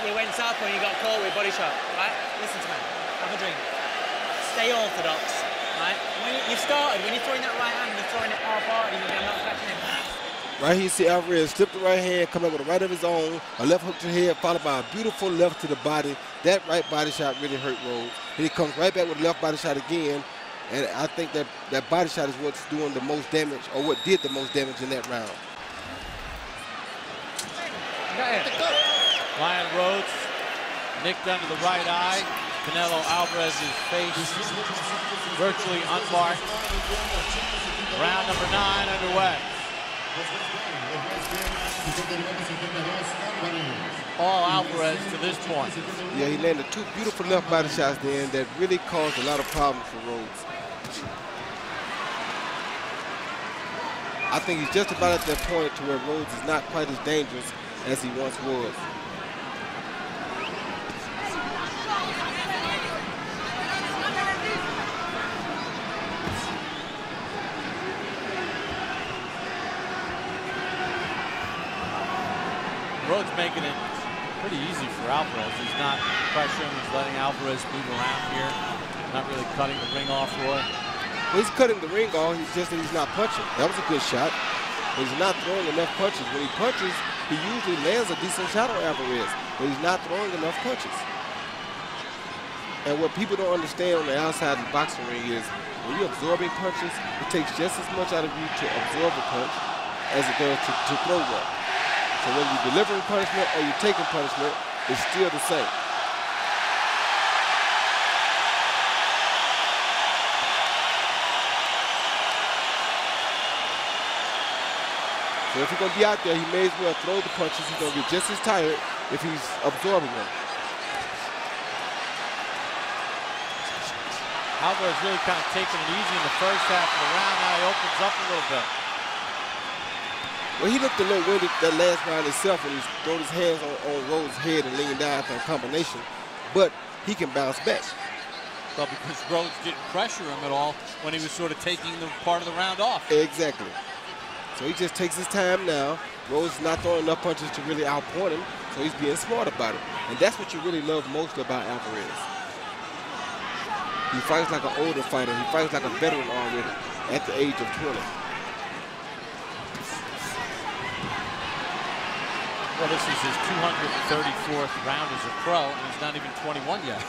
You went southpaw and you got caught with body shot, right? Listen to me. have a drink. Stay orthodox, right? When you've started, when you're throwing that right hand, you're throwing it half-hearted, I'm not catching it. Right here, you see Alvarez slip the right hand, come up with a right of his own, a left hook to the head, followed by a beautiful left to the body. That right body shot really hurt Rhodes. And he comes right back with a left body shot again. And I think that body shot is what's doing the most damage, or what did the most damage in that round. Ryan Rhodes nicked under the right eye. Canelo Alvarez's face virtually unmarked. Round number 9 underway. All Alvarez to this point. Yeah, he landed 2 beautiful left body shots then that really caused a lot of problems for Rhodes. I think he's just about at that point to where Rhodes is not quite as dangerous as he once was. Rhodes making it pretty easy for Alvarez. He's not pressuring, he's letting Alvarez move around here. Not really cutting the ring off, Roy. Well, he's cutting the ring off, he's just that he's not punching. That was a good shot, but he's not throwing enough punches. When he punches, he usually lands a decent shot on Alvarez, but he's not throwing enough punches. And what people don't understand on the outside of the boxing ring is when you're absorbing punches, it takes just as much out of you to absorb a punch as it does to throw one. So whether you're delivering punishment or you're taking punishment, it's still the same. So if he's going to be out there, he may as well throw the punches. He's going to get just as tired if he's absorbing them. Alvarez really kind of taking it easy in the first half of the round. Now he opens up a little bit. Well, he looked a little winded that last round himself when he throwed his hands on Rhodes' head and leaned down after a combination. But he can bounce back. Well, because Rhodes didn't pressure him at all when he was sort of taking the part of the round off. Exactly. So he just takes his time now. Rhodes is not throwing enough punches to really outpoint him, so he's being smart about it. And that's what you really love most about Alvarez. He fights like an older fighter. He fights like a veteran already at the age of 20. Well, this is his 234th round as a pro, and he's not even 21 yet.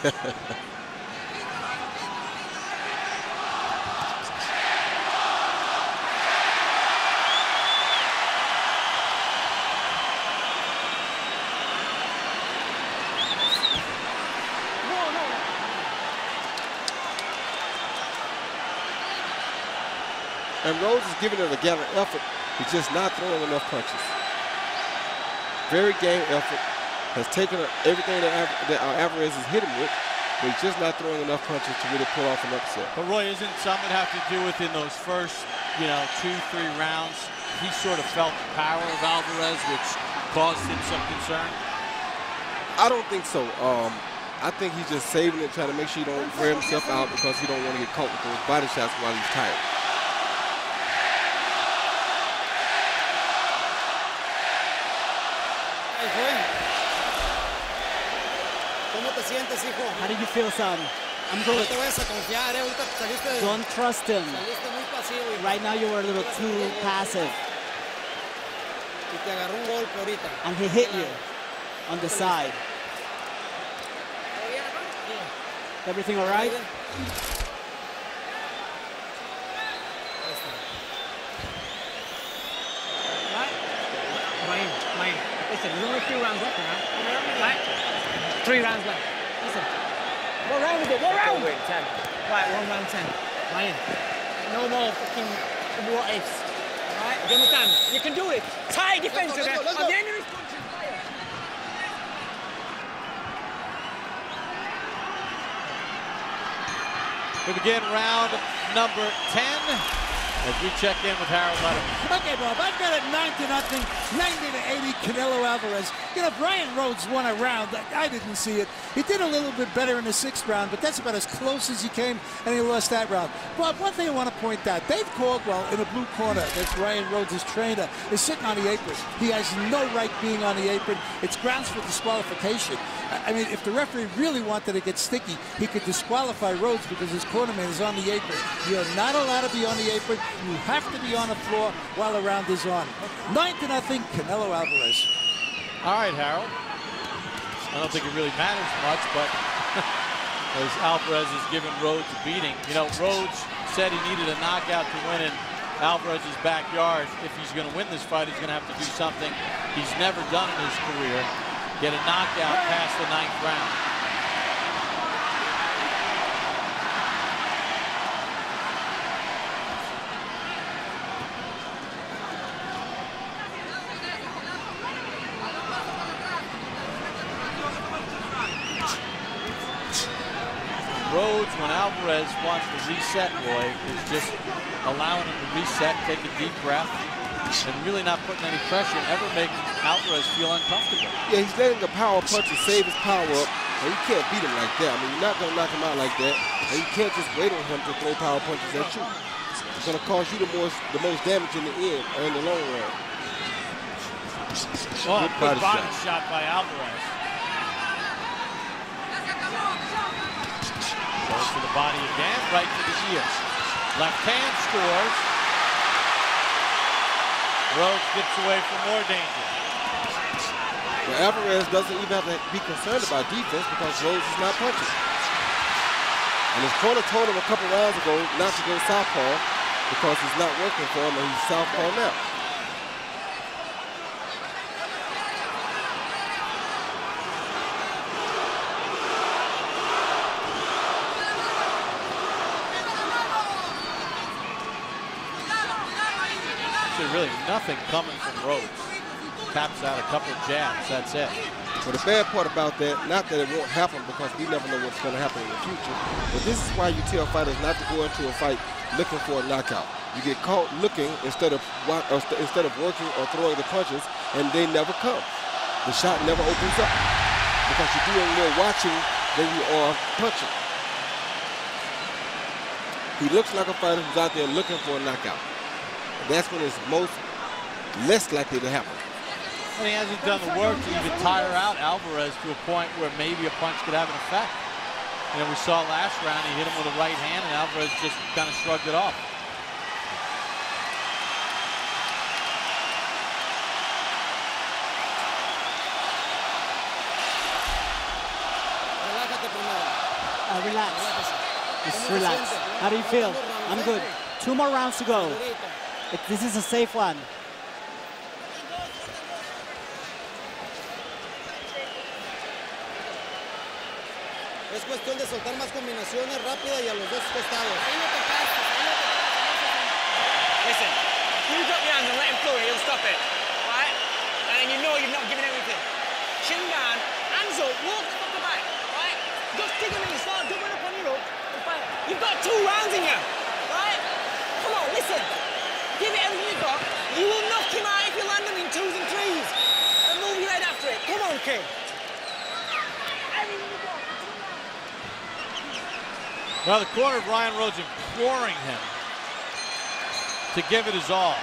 And Rhodes is giving it a gallant effort. He's just not throwing enough punches. Very game effort. Has taken everything that Alvarez is hitting with, but he's just not throwing enough punches to really pull off an upset. But Roy, isn't something have to do with in those first, 2-3 rounds, he sort of felt the power of Alvarez, which caused him some concern? I don't think so. I think he's just saving it, trying to make sure he don't wear himself out because he don't want to get caught with those body shots while he's tired. How do you feel, son? I'm good. Don't trust him. Right now you were a little too passive. And he hit you on the side. Everything all right? Mine. Listen, there's only 2 rounds left now. Right? 3 rounds left. Listen. What round is it? What round? 10. Right, 1 round 10. Ryan, no more fucking what ifs. Right? Do you understand? You can do it. Tie defense of it. And the enemy's punching fire. We begin round number 10. as we check in with Harold Letterman. Okay, Bob, I've got it 9-0, 90-80, Canelo Alvarez. You know, Brian Rhodes won a round. I didn't see it. He did a little bit better in the 6th round, but that's about as close as he came, and he lost that round. Bob, one thing I want to point out, Dave Caldwell in the blue corner, that's Brian Rhodes' trainer, is sitting on the apron. He has no right being on the apron. It's grounds for disqualification. I mean, if the referee really wanted to get sticky, he could disqualify Rhodes because his cornerman is on the apron. You're not allowed to be on the apron. You have to be on the floor while the round is on. 9-0, Canelo Alvarez. All right, Harold. I don't think it really matters much, but as Alvarez is giving Rhodes a beating. You know, Rhodes said he needed a knockout to win in Alvarez's backyard. If he's going to win this fight, he's going to have to do something he's never done in his career. Get a knockout past the 9th round. Rhodes, when Alvarez wants to reset, Roy, is just allowing him to reset, take a deep breath, and really not putting any pressure and ever making Alvarez feel uncomfortable. Yeah, he's letting the power puncher save his power up, and you can't beat him like that. I mean, you're not going to knock him out like that, and you can't just wait on him to throw power punches at you. It's going to cause you the most damage in the end or in the long run. Oh, good body shot by Alvarez. Goes to the body again, right to the ear. Left hand scores. Rhodes gets away from more danger. Well, Alvarez doesn't even have to be concerned about defense because Rhodes is not punching. And his corner told him a couple rounds ago not to go southpaw because it's not working for him and he's southpaw now. Really nothing coming from Rhodes. Taps out a couple of jabs, that's it. But the bad part about that, not that it won't happen because we never know what's going to happen in the future, but this is why you tell fighters not to go into a fight looking for a knockout. You get caught looking instead of working or throwing the punches, and they never come. The shot never opens up because you're doing more watching than you are punching. He looks like a fighter who's out there looking for a knockout. That's when it's less likely to happen. And he hasn't done the work to even tire out Alvarez to a point where maybe a punch could have an effect. You know, we saw last round he hit him with a right hand and Alvarez just kind of shrugged it off. Relax. Just relax. How do you feel? I'm good. 2 more rounds to go. This is a safe one. Es cuestión de soltar más combinaciones rápidas y a los dos costados. Listen, you drop your hands and let him through it, he'll stop it. Right? And you know you've not given everything. Chin down, hands up, walk the fuck back. Right? Just dig him and you start doubling up on your hook. You've got 2 rounds in you. Right? Come on, listen. Give it everything you've got. You will knock him out if you land him in 2s and 3s. And move your head after it. Come on, kid. Now the corner of Ryan Rhodes imploring him to give it his all.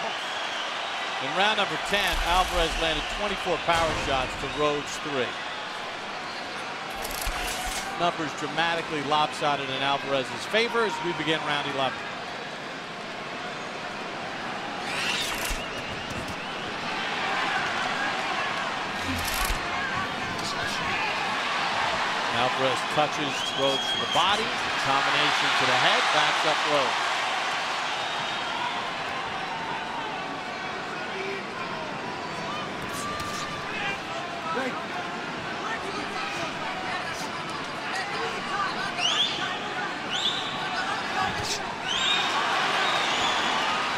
In round number 10, Alvarez landed 24 power shots to Rhodes 3. Numbers dramatically lopsided in Alvarez's favor as we begin round 11. Alvarez touches Rhodes to the body, combination to the head, backs up Rhodes.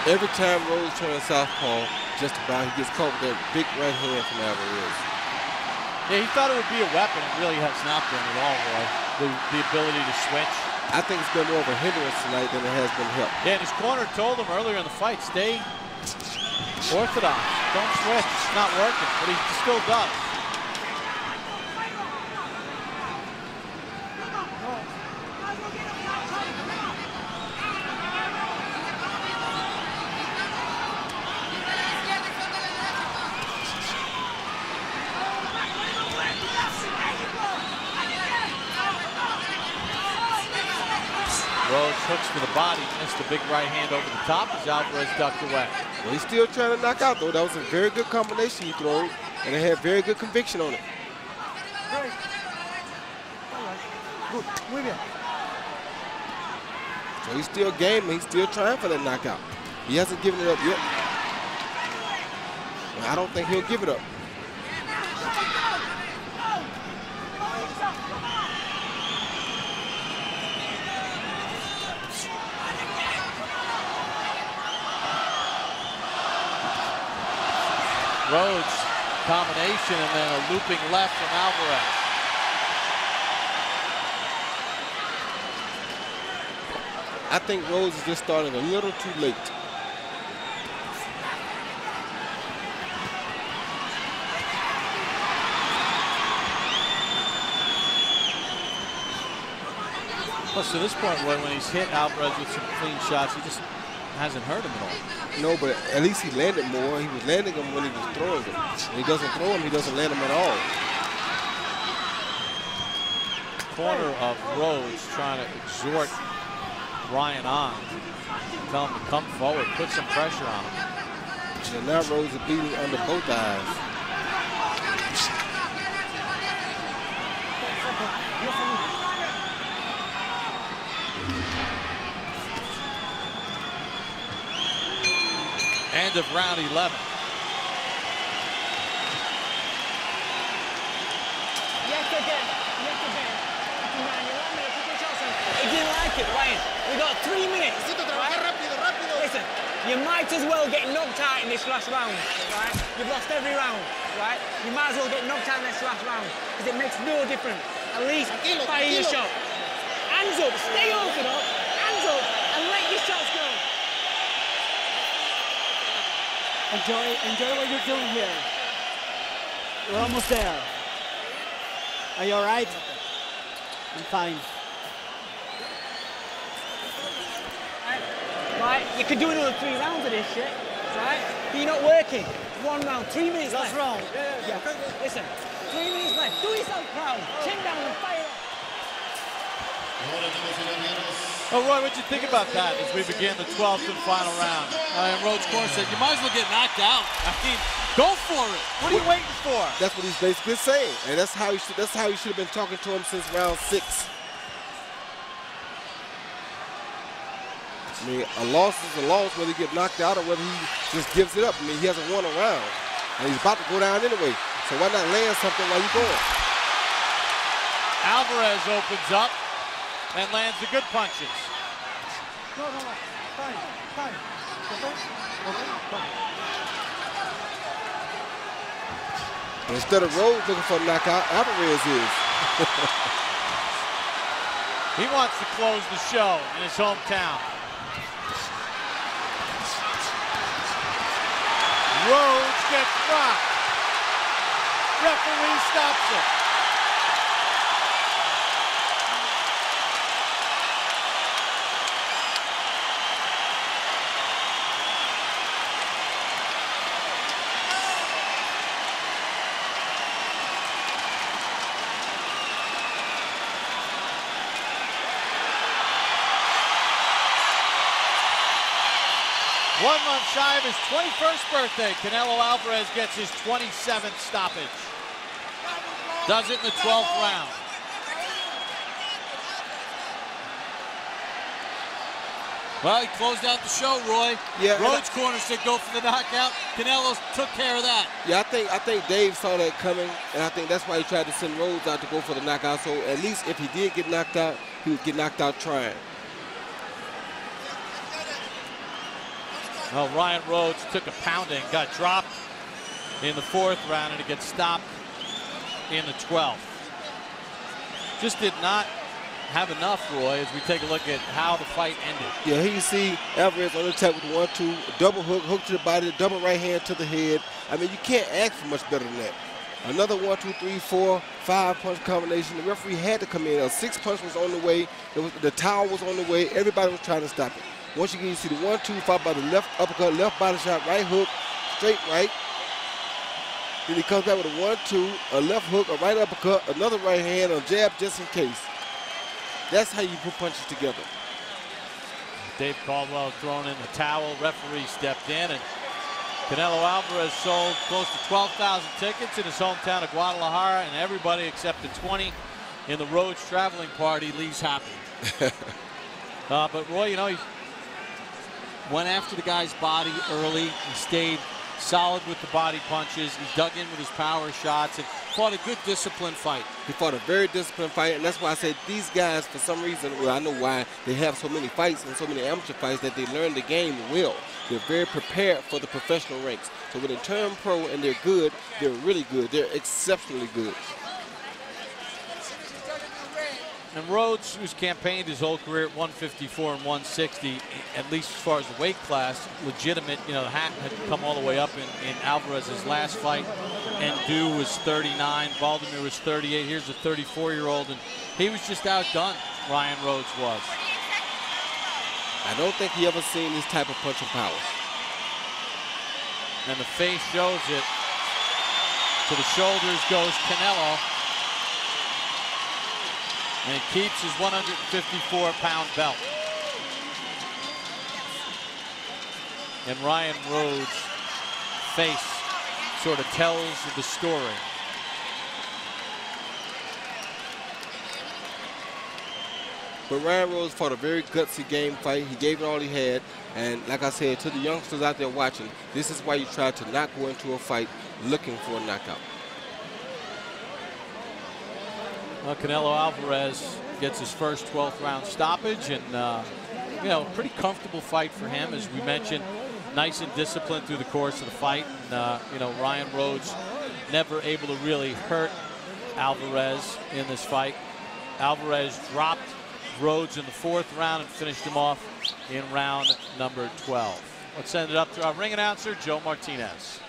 Every time Rhodes turns southpaw, just about he gets caught with that big right hand from Alvarez. Yeah, he thought it would be a weapon. It really has not been at all, Roy. the ability to switch. I think it's been more of a hindrance tonight than it has been help. Yeah, and his corner told him earlier in the fight, stay orthodox. Don't switch. It's not working, but he still does. Rhodes hooks for the body, missed a big right hand over the top as Alvarez ducked away. Well, he's still trying to knock out, though. That was a very good combination he threw, and it had very good conviction on it. Good. Muy bien. So he's still game, he's still trying for that knockout. He hasn't given it up yet. I don't think he'll give it up. Rhodes combination and then a looping left from Alvarez. I think Rhodes is just starting a little too late. Plus, to this point, when he's hit Alvarez with some clean shots, he just hasn't hurt him at all. No, but at least he landed more. He was landing them when he was throwing them. When he doesn't throw them, he doesn't land them at all. Corner of Rhodes trying to exhort Ryan on. Tell him to come forward, put some pressure on him. And now Rhodes is beating under both eyes. End of round 11. Yes again. Yes again. He didn't like it, Ryan. We got 3 minutes. Right? Listen, you might as well get knocked out in this last round, right? You've lost every round, right? You might as well get knocked out in this last round because it makes no difference. At least fire your shot. Hands up, stay orthodox, hands up, and let your shots go. Enjoy what you're doing here. We're almost there. Are you all right? I'm fine. Right, you could do another 3 rounds of this shit, right? But you're not working. 1 round, 3 minutes left. That's wrong. Yeah. Listen, 3 minutes left. Do yourself proud. Chin down and fire up. Oh, Roy, what'd you think about that as we begin the 12th and final round? And Rhodes' corner said, you might as well get knocked out. I mean, go for it. What are you waiting for? That's what he's basically saying, and that's how he should have been talking to him since round 6. I mean, a loss is a loss, whether he get knocked out or whether he just gives it up. I mean, he hasn't won a round, and he's about to go down anyway. So why not land something while you're going? Alvarez opens up and lands the good punches. No. Fine. Okay. Instead of Rhodes looking for a knockout, Alvarez is. He wants to close the show in his hometown. Rhodes gets rocked. Referee stops it. One month shy of his 21st birthday, Canelo Alvarez gets his 27th stoppage. Does it in the 12th round. Well, he closed out the show, Roy. Yeah, Rhodes' corner said go for the knockout. Canelo took care of that. Yeah, I think Dave saw that coming, and I think that's why he tried to send Rhodes out to go for the knockout. So at least if he did get knocked out, he would get knocked out trying. Well, Ryan Rhodes took a pounding, got dropped in the 4th round, and it gets stopped in the 12th. Just did not have enough, Roy, as we take a look at how the fight ended. Yeah, here you see Alvarez on the attack with 1-2, double hook to the body, double right hand to the head. I mean, you can't ask for much better than that. Another 1, 2, 3, 4, 5 punch combination. The referee had to come in. A 6 punch was on the way. The towel was on the way. Everybody was trying to stop it. Once again, you see the 1-2 followed by the left uppercut, left body shot, right hook, straight right. Then he comes back with a 1-2, a left hook, a right uppercut, another right hand, a jab just in case. That's how you put punches together. Dave Caldwell thrown in the towel. Referee stepped in, and Canelo Alvarez sold close to 12,000 tickets in his hometown of Guadalajara, and everybody except the 20 in the Rhodes traveling party leaves happy. But Roy, you know, he went after the guy's body early. He stayed solid with the body punches. He dug in with his power shots and fought a good disciplined fight. He fought a very disciplined fight, and that's why I said these guys, for some reason, well, I know why they have so many fights and so many amateur fights, that they learn the game well. They're very prepared for the professional ranks. So when they turn pro and they're good, they're really good. They're exceptionally good. And Rhodes, who's campaigned his whole career at 154 and 160, at least as far as the weight class, legitimate, you know, the hat had come all the way up in Alvarez's last fight. Ndu was 39, Valdemir was 38. Here's a 34-year-old, and he was just outdone, Ryan Rhodes was. I don't think he ever seen this type of punching power. And the face shows it. To the shoulders goes Canelo. And he keeps his 154-pound belt. And Ryan Rhodes' face sort of tells the story. But Ryan Rhodes fought a very gutsy game fight. He gave it all he had. And like I said, to the youngsters out there watching, this is why you try to not go into a fight looking for a knockout. Well, Canelo Alvarez gets his first 12th round stoppage, and you know, pretty comfortable fight for him, as we mentioned. Nice and disciplined through the course of the fight. And you know, Ryan Rhodes never able to really hurt Alvarez in this fight. Alvarez dropped Rhodes in the 4th round and finished him off in round number 12. Let's send it up to our ring announcer, Joe Martinez.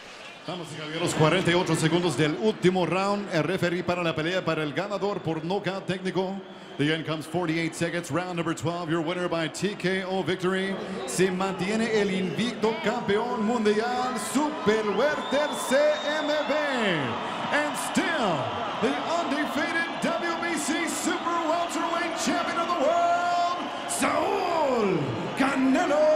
Damas y caballeros, 48 segundos del último round. El referee para la pelea para el ganador por nocaut técnico. The end comes 48 seconds. Round number 12. Your winner by TKO victory. Se mantiene el invicto campeón mundial super welter CMB. And still the undefeated WBC super welterweight champion of the world, Saul Canelo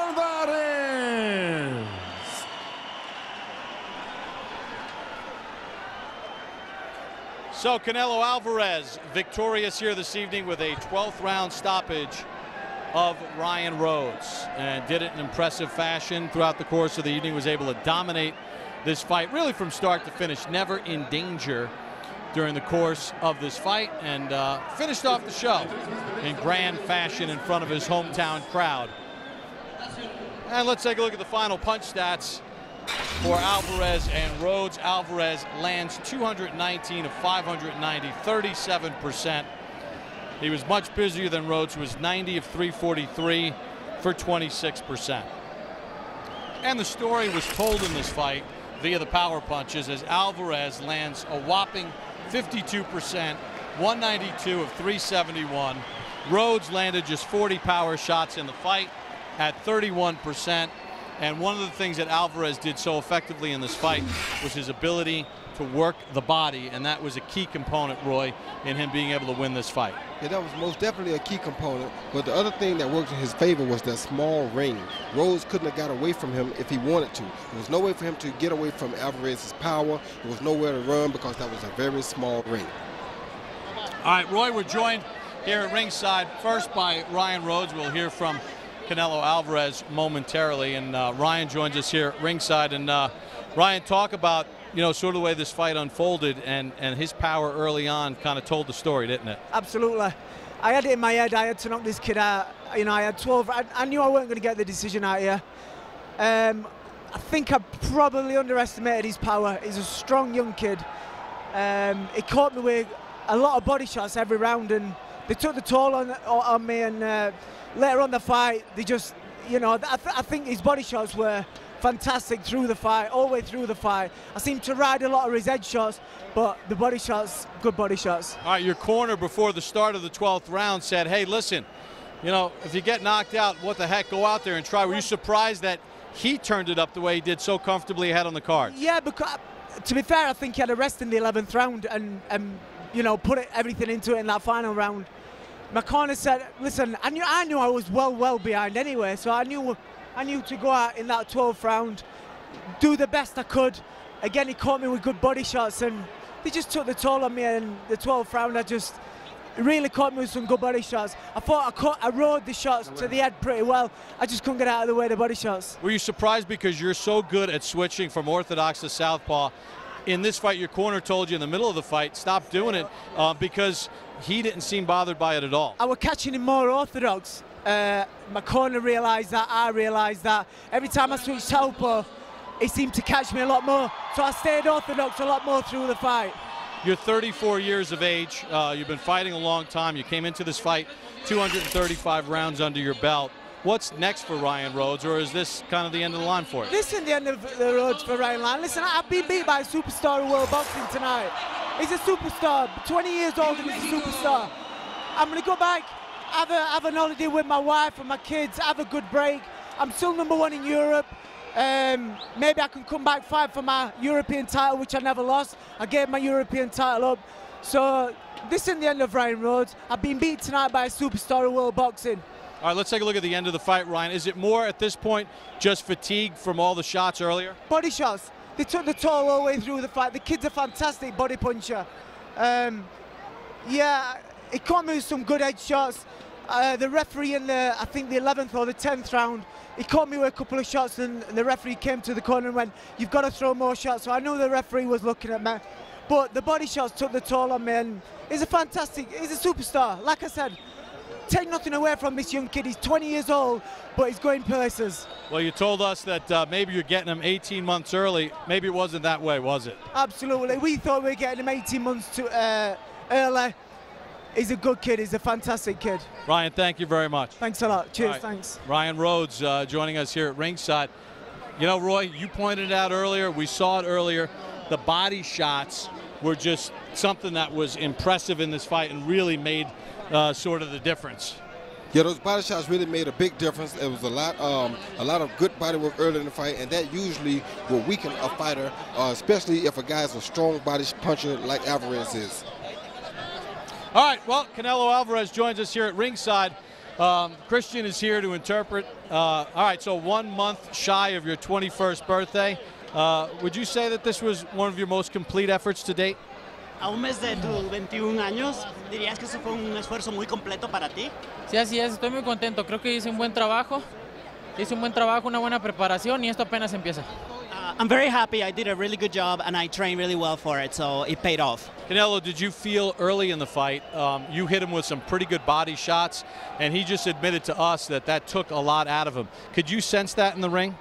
Alvarez. So Canelo Alvarez victorious here this evening with a 12th round stoppage of Ryan Rhodes, and did it in impressive fashion throughout the course of the evening. Was able to dominate this fight really from start to finish, never in danger during the course of this fight, and finished off the show in grand fashion in front of his hometown crowd. And let's take a look at the final punch stats for Alvarez and Rhodes. Alvarez lands 219 of 590, 37%. He was much busier than Rhodes, who was 90 of 343 for 26%. And the story was told in this fight via the power punches, as Alvarez lands a whopping 52%, 192 of 371. Rhodes landed just 40 power shots in the fight at 31%. And one of the things that Alvarez did so effectively in this fight was his ability to work the body, and that was a key component, Roy, in him being able to win this fight. Yeah, that was most definitely a key component. But the other thing that worked in his favor was that small ring. Rhodes couldn't have got away from him if he wanted to. There was no way for him to get away from Alvarez's power. There was nowhere to run because that was a very small ring. All right, Roy, we're joined here at ringside first by Ryan Rhodes. We'll hear from Canelo Alvarez momentarily, and Ryan joins us here at ringside. And Ryan, talk about, you know, sort of the way this fight unfolded, and his power early on kind of told the story, didn't it? Absolutely. I had it in my head. I had to knock this kid out. You know, I had 12. I knew I wasn't going to get the decision out here. I think I probably underestimated his power. He's a strong young kid. He caught me with a lot of body shots every round, and they took the toll on me. And later on the fight, they just, you know, I think his body shots were fantastic through the fight, all the way through the fight. I seemed to ride a lot of his head shots, but the body shots, good body shots. All right, your corner before the start of the 12th round said, hey, listen, you know, if you get knocked out, what the heck, go out there and try. Were you surprised that he turned it up the way he did so comfortably ahead on the card? Yeah, because to be fair, I think he had a rest in the 11th round and you know, put everything into it in that final round. My corner said, listen, I knew I was well behind anyway, so I knew to go out in that 12th round, do the best I could. Again, he caught me with good body shots, and they just took the toll on me. In the 12th round, it really caught me with some good body shots. I thought I rode the shots to the head pretty well. I just couldn't get out of the way of the body shots. Were you surprised because you're so good at switching from orthodox to southpaw? In this fight, your corner told you in the middle of the fight, stop doing it because he didn't seem bothered by it at all. I was catching him more orthodox. My corner realised that, I realised that. Every time I switched southpaw, he seemed to catch me a lot more. So I stayed orthodox a lot more through the fight. You're 34 years of age. You've been fighting a long time. You came into this fight 235 rounds under your belt. What's next for Ryan Rhodes, or is this kind of the end of the line for you? This is the end of the road for Ryan Rhodes. Listen, I've been beat by a superstar of world boxing tonight. He's a superstar, 20 years old and he's a superstar. I'm going to go back, have an holiday with my wife and my kids, have a good break. I'm still #1 in Europe. Maybe I can come back, fight for my European title, which I never lost. I gave my European title up. So this is the end of Ryan Rhodes. I've been beat tonight by a superstar of world boxing. All right, let's take a look at the end of the fight, Ryan. Is it more at this point just fatigue from all the shots earlier? Body shots. They took the toll all the way through the fight. The kid's a fantastic body puncher. Yeah, he caught me with some good head shots. The referee in I think the 11th or the 10th round, he caught me with a couple of shots, and the referee came to the corner and went, you've got to throw more shots. So I knew the referee was looking at me. But the body shots took the toll on me, and he's a superstar. Like I said, take nothing away from this young kid. He's 20 years old, but he's going places. Well, you told us that maybe you're getting him 18 months early. Maybe it wasn't that way, was it? Absolutely. We thought we were getting him 18 months early. He's a good kid. He's a fantastic kid. Ryan, thank you very much. Thanks a lot. Cheers, right. Thanks. Ryan Rhodes joining us here at ringside. You know, Roy, you pointed out earlier, we saw it earlier, the body shots were just something that was impressive in this fight and really made sort of the difference. Yeah, those body shots really made a big difference. It was a lot of good body work early in the fight, and that usually will weaken a fighter, especially if a guy's a strong body puncher like Alvarez is. All right, well, Canelo Alvarez joins us here at ringside. Christian is here to interpret. All right, so 1 month shy of your 21st birthday. Would you say that this was one of your most complete efforts to date? A un mes de tus 21 años, ¿dirías que eso fue un esfuerzo muy completo para ti? Sí, así es, estoy muy contento. Creo que hice un buen trabajo. Una buena preparación y esto apenas empieza. I'm very happy. I did a really good job and I trained really well for it, so it paid off. Canelo, did you feel early in the fight, you hit him with some pretty good body shots, and he just admitted to us that took a lot out of him. Could you sense that in the ring?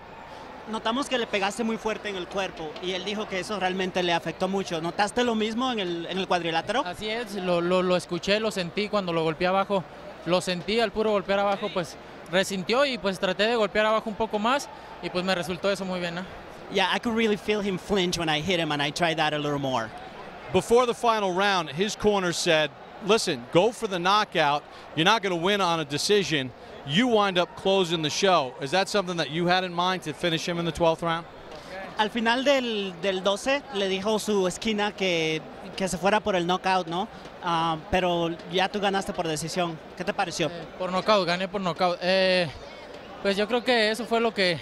Notamos que le pegaste muy fuerte en el cuerpo y él dijo que eso realmente le afectó mucho. ¿Notaste lo mismo en el cuadrilátero? Así es, lo escuché, lo sentí cuando lo golpeé abajo. Lo sentí al puro golpear abajo, pues resintió y pues traté de golpear abajo un poco más y pues me resultó eso muy bien, ¿no? Yeah, I could really feel him flinch when I hit him, and I tried that a little more. Before the final round, his corner said, listen, go for the knockout. You're not going to win on a decision. You wind up closing the show. Is that something that you had in mind to finish him in the 12th round? Al final del 12 le dijo su esquina que se fuera por el knockout, ¿no? Pero ya tú ganaste por decisión. ¿Qué te pareció? Por knockout, gané por knockout. Pues yo creo que eso fue lo que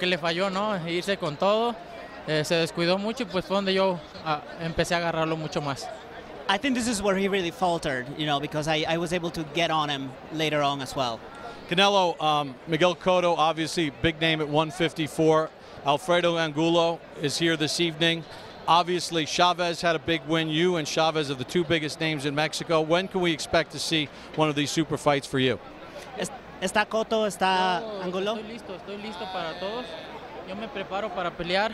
le falló, ¿no? Irse con todo. Se descuidó mucho y pues fue donde yo empecé a agarrarlo mucho más. I think this is where he really faltered, you know, because I was able to get on him later on as well. Canelo, Miguel Cotto, obviously big name at 154. Alfredo Angulo is here this evening. Obviously, Chavez had a big win. You and Chavez are the two biggest names in Mexico. When can we expect to see one of these super fights for you? ¿Está Cotto? ¿Está Angulo? Estoy listo para todos. Yo me preparo para pelear.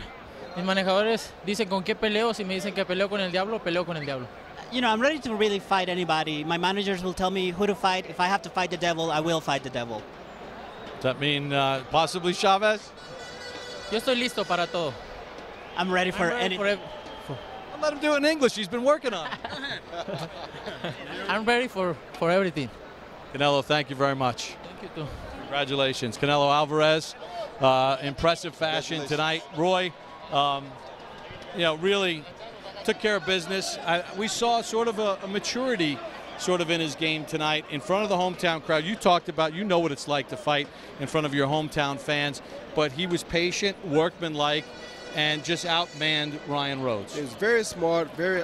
mis manejadores dicen con qué peleo, si me dicen que peleo con el diablo, peleo con el diablo. You know, I'm ready to really fight anybody. My managers will tell me who to fight. If I have to fight the devil, I will fight the devil. Does that mean possibly Chavez? Yo estoy listo para todo. I'm ready for any. Let him do it in English. He's been working on it. I'm ready for everything. Canelo, thank you very much. Thank you too. Congratulations. Canelo Alvarez, impressive fashion tonight. Roy, you know, really took care of business. We saw sort of a maturity sort of in his game tonight in front of the hometown crowd. You talked about, you know what it's like to fight in front of your hometown fans, but he was patient, workmanlike, and just outmanned Ryan Rhodes. He was very smart, very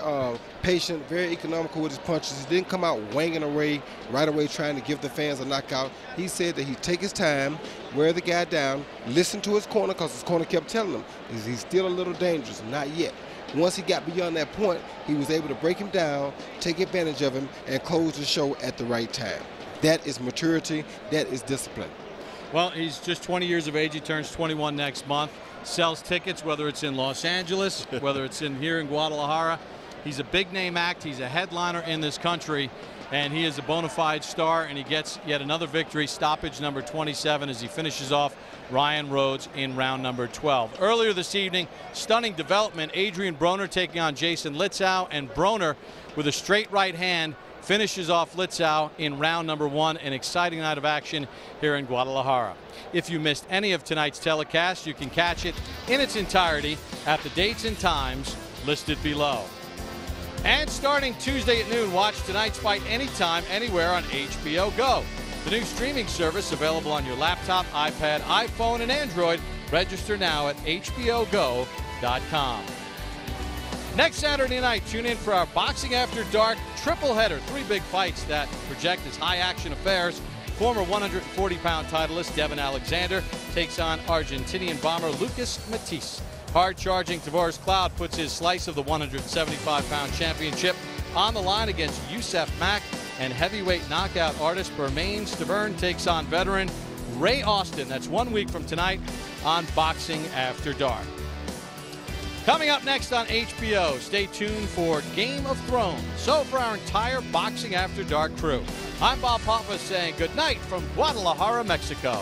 patient, very economical with his punches. He didn't come out wanging away right away trying to give the fans a knockout. He said that he'd take his time, wear the guy down, listen to his corner, because his corner kept telling him he's still a little dangerous. Not yet. Once he got beyond that point, he was able to break him down, take advantage of him, and close the show at the right time. That is maturity. That is discipline. Well, he's just 20 years of age. He turns 21 next month. Sells tickets, whether it's in Los Angeles, whether it's here in Guadalajara. He's a big name act. He's a headliner in this country, and he is a bona fide star, and he gets yet another victory, stoppage number 27, as he finishes off Ryan Rhodes in round number 12. Earlier this evening, stunning development. Adrian Broner taking on Jason Litzau, and Broner with a straight right hand finishes off Litzau in round number 1. An exciting night of action here in Guadalajara. If you missed any of tonight's telecast, you can catch it in its entirety at the dates and times listed below. And starting Tuesday at noon, watch tonight's fight anytime, anywhere on HBO Go, the new streaming service available on your laptop, iPad, iPhone, and Android. Register now at hbogo.com. Next Saturday night, tune in for our Boxing After Dark triple header. 3 big fights that project as high action affairs. Former 140-pound titleist Devin Alexander takes on Argentinian bomber Lucas Matisse. Hard-charging Tavares Cloud puts his slice of the 175-pound championship on the line against Youssef Mack, and heavyweight knockout artist Bermain Stavern takes on veteran Ray Austin. That's 1 week from tonight on Boxing After Dark. Coming up next on HBO, stay tuned for Game of Thrones. So for our entire Boxing After Dark crew, I'm Bob Papa saying good night from Guadalajara, Mexico.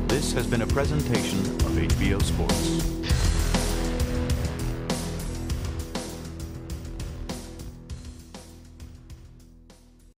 This has been a presentation of HBO Sports.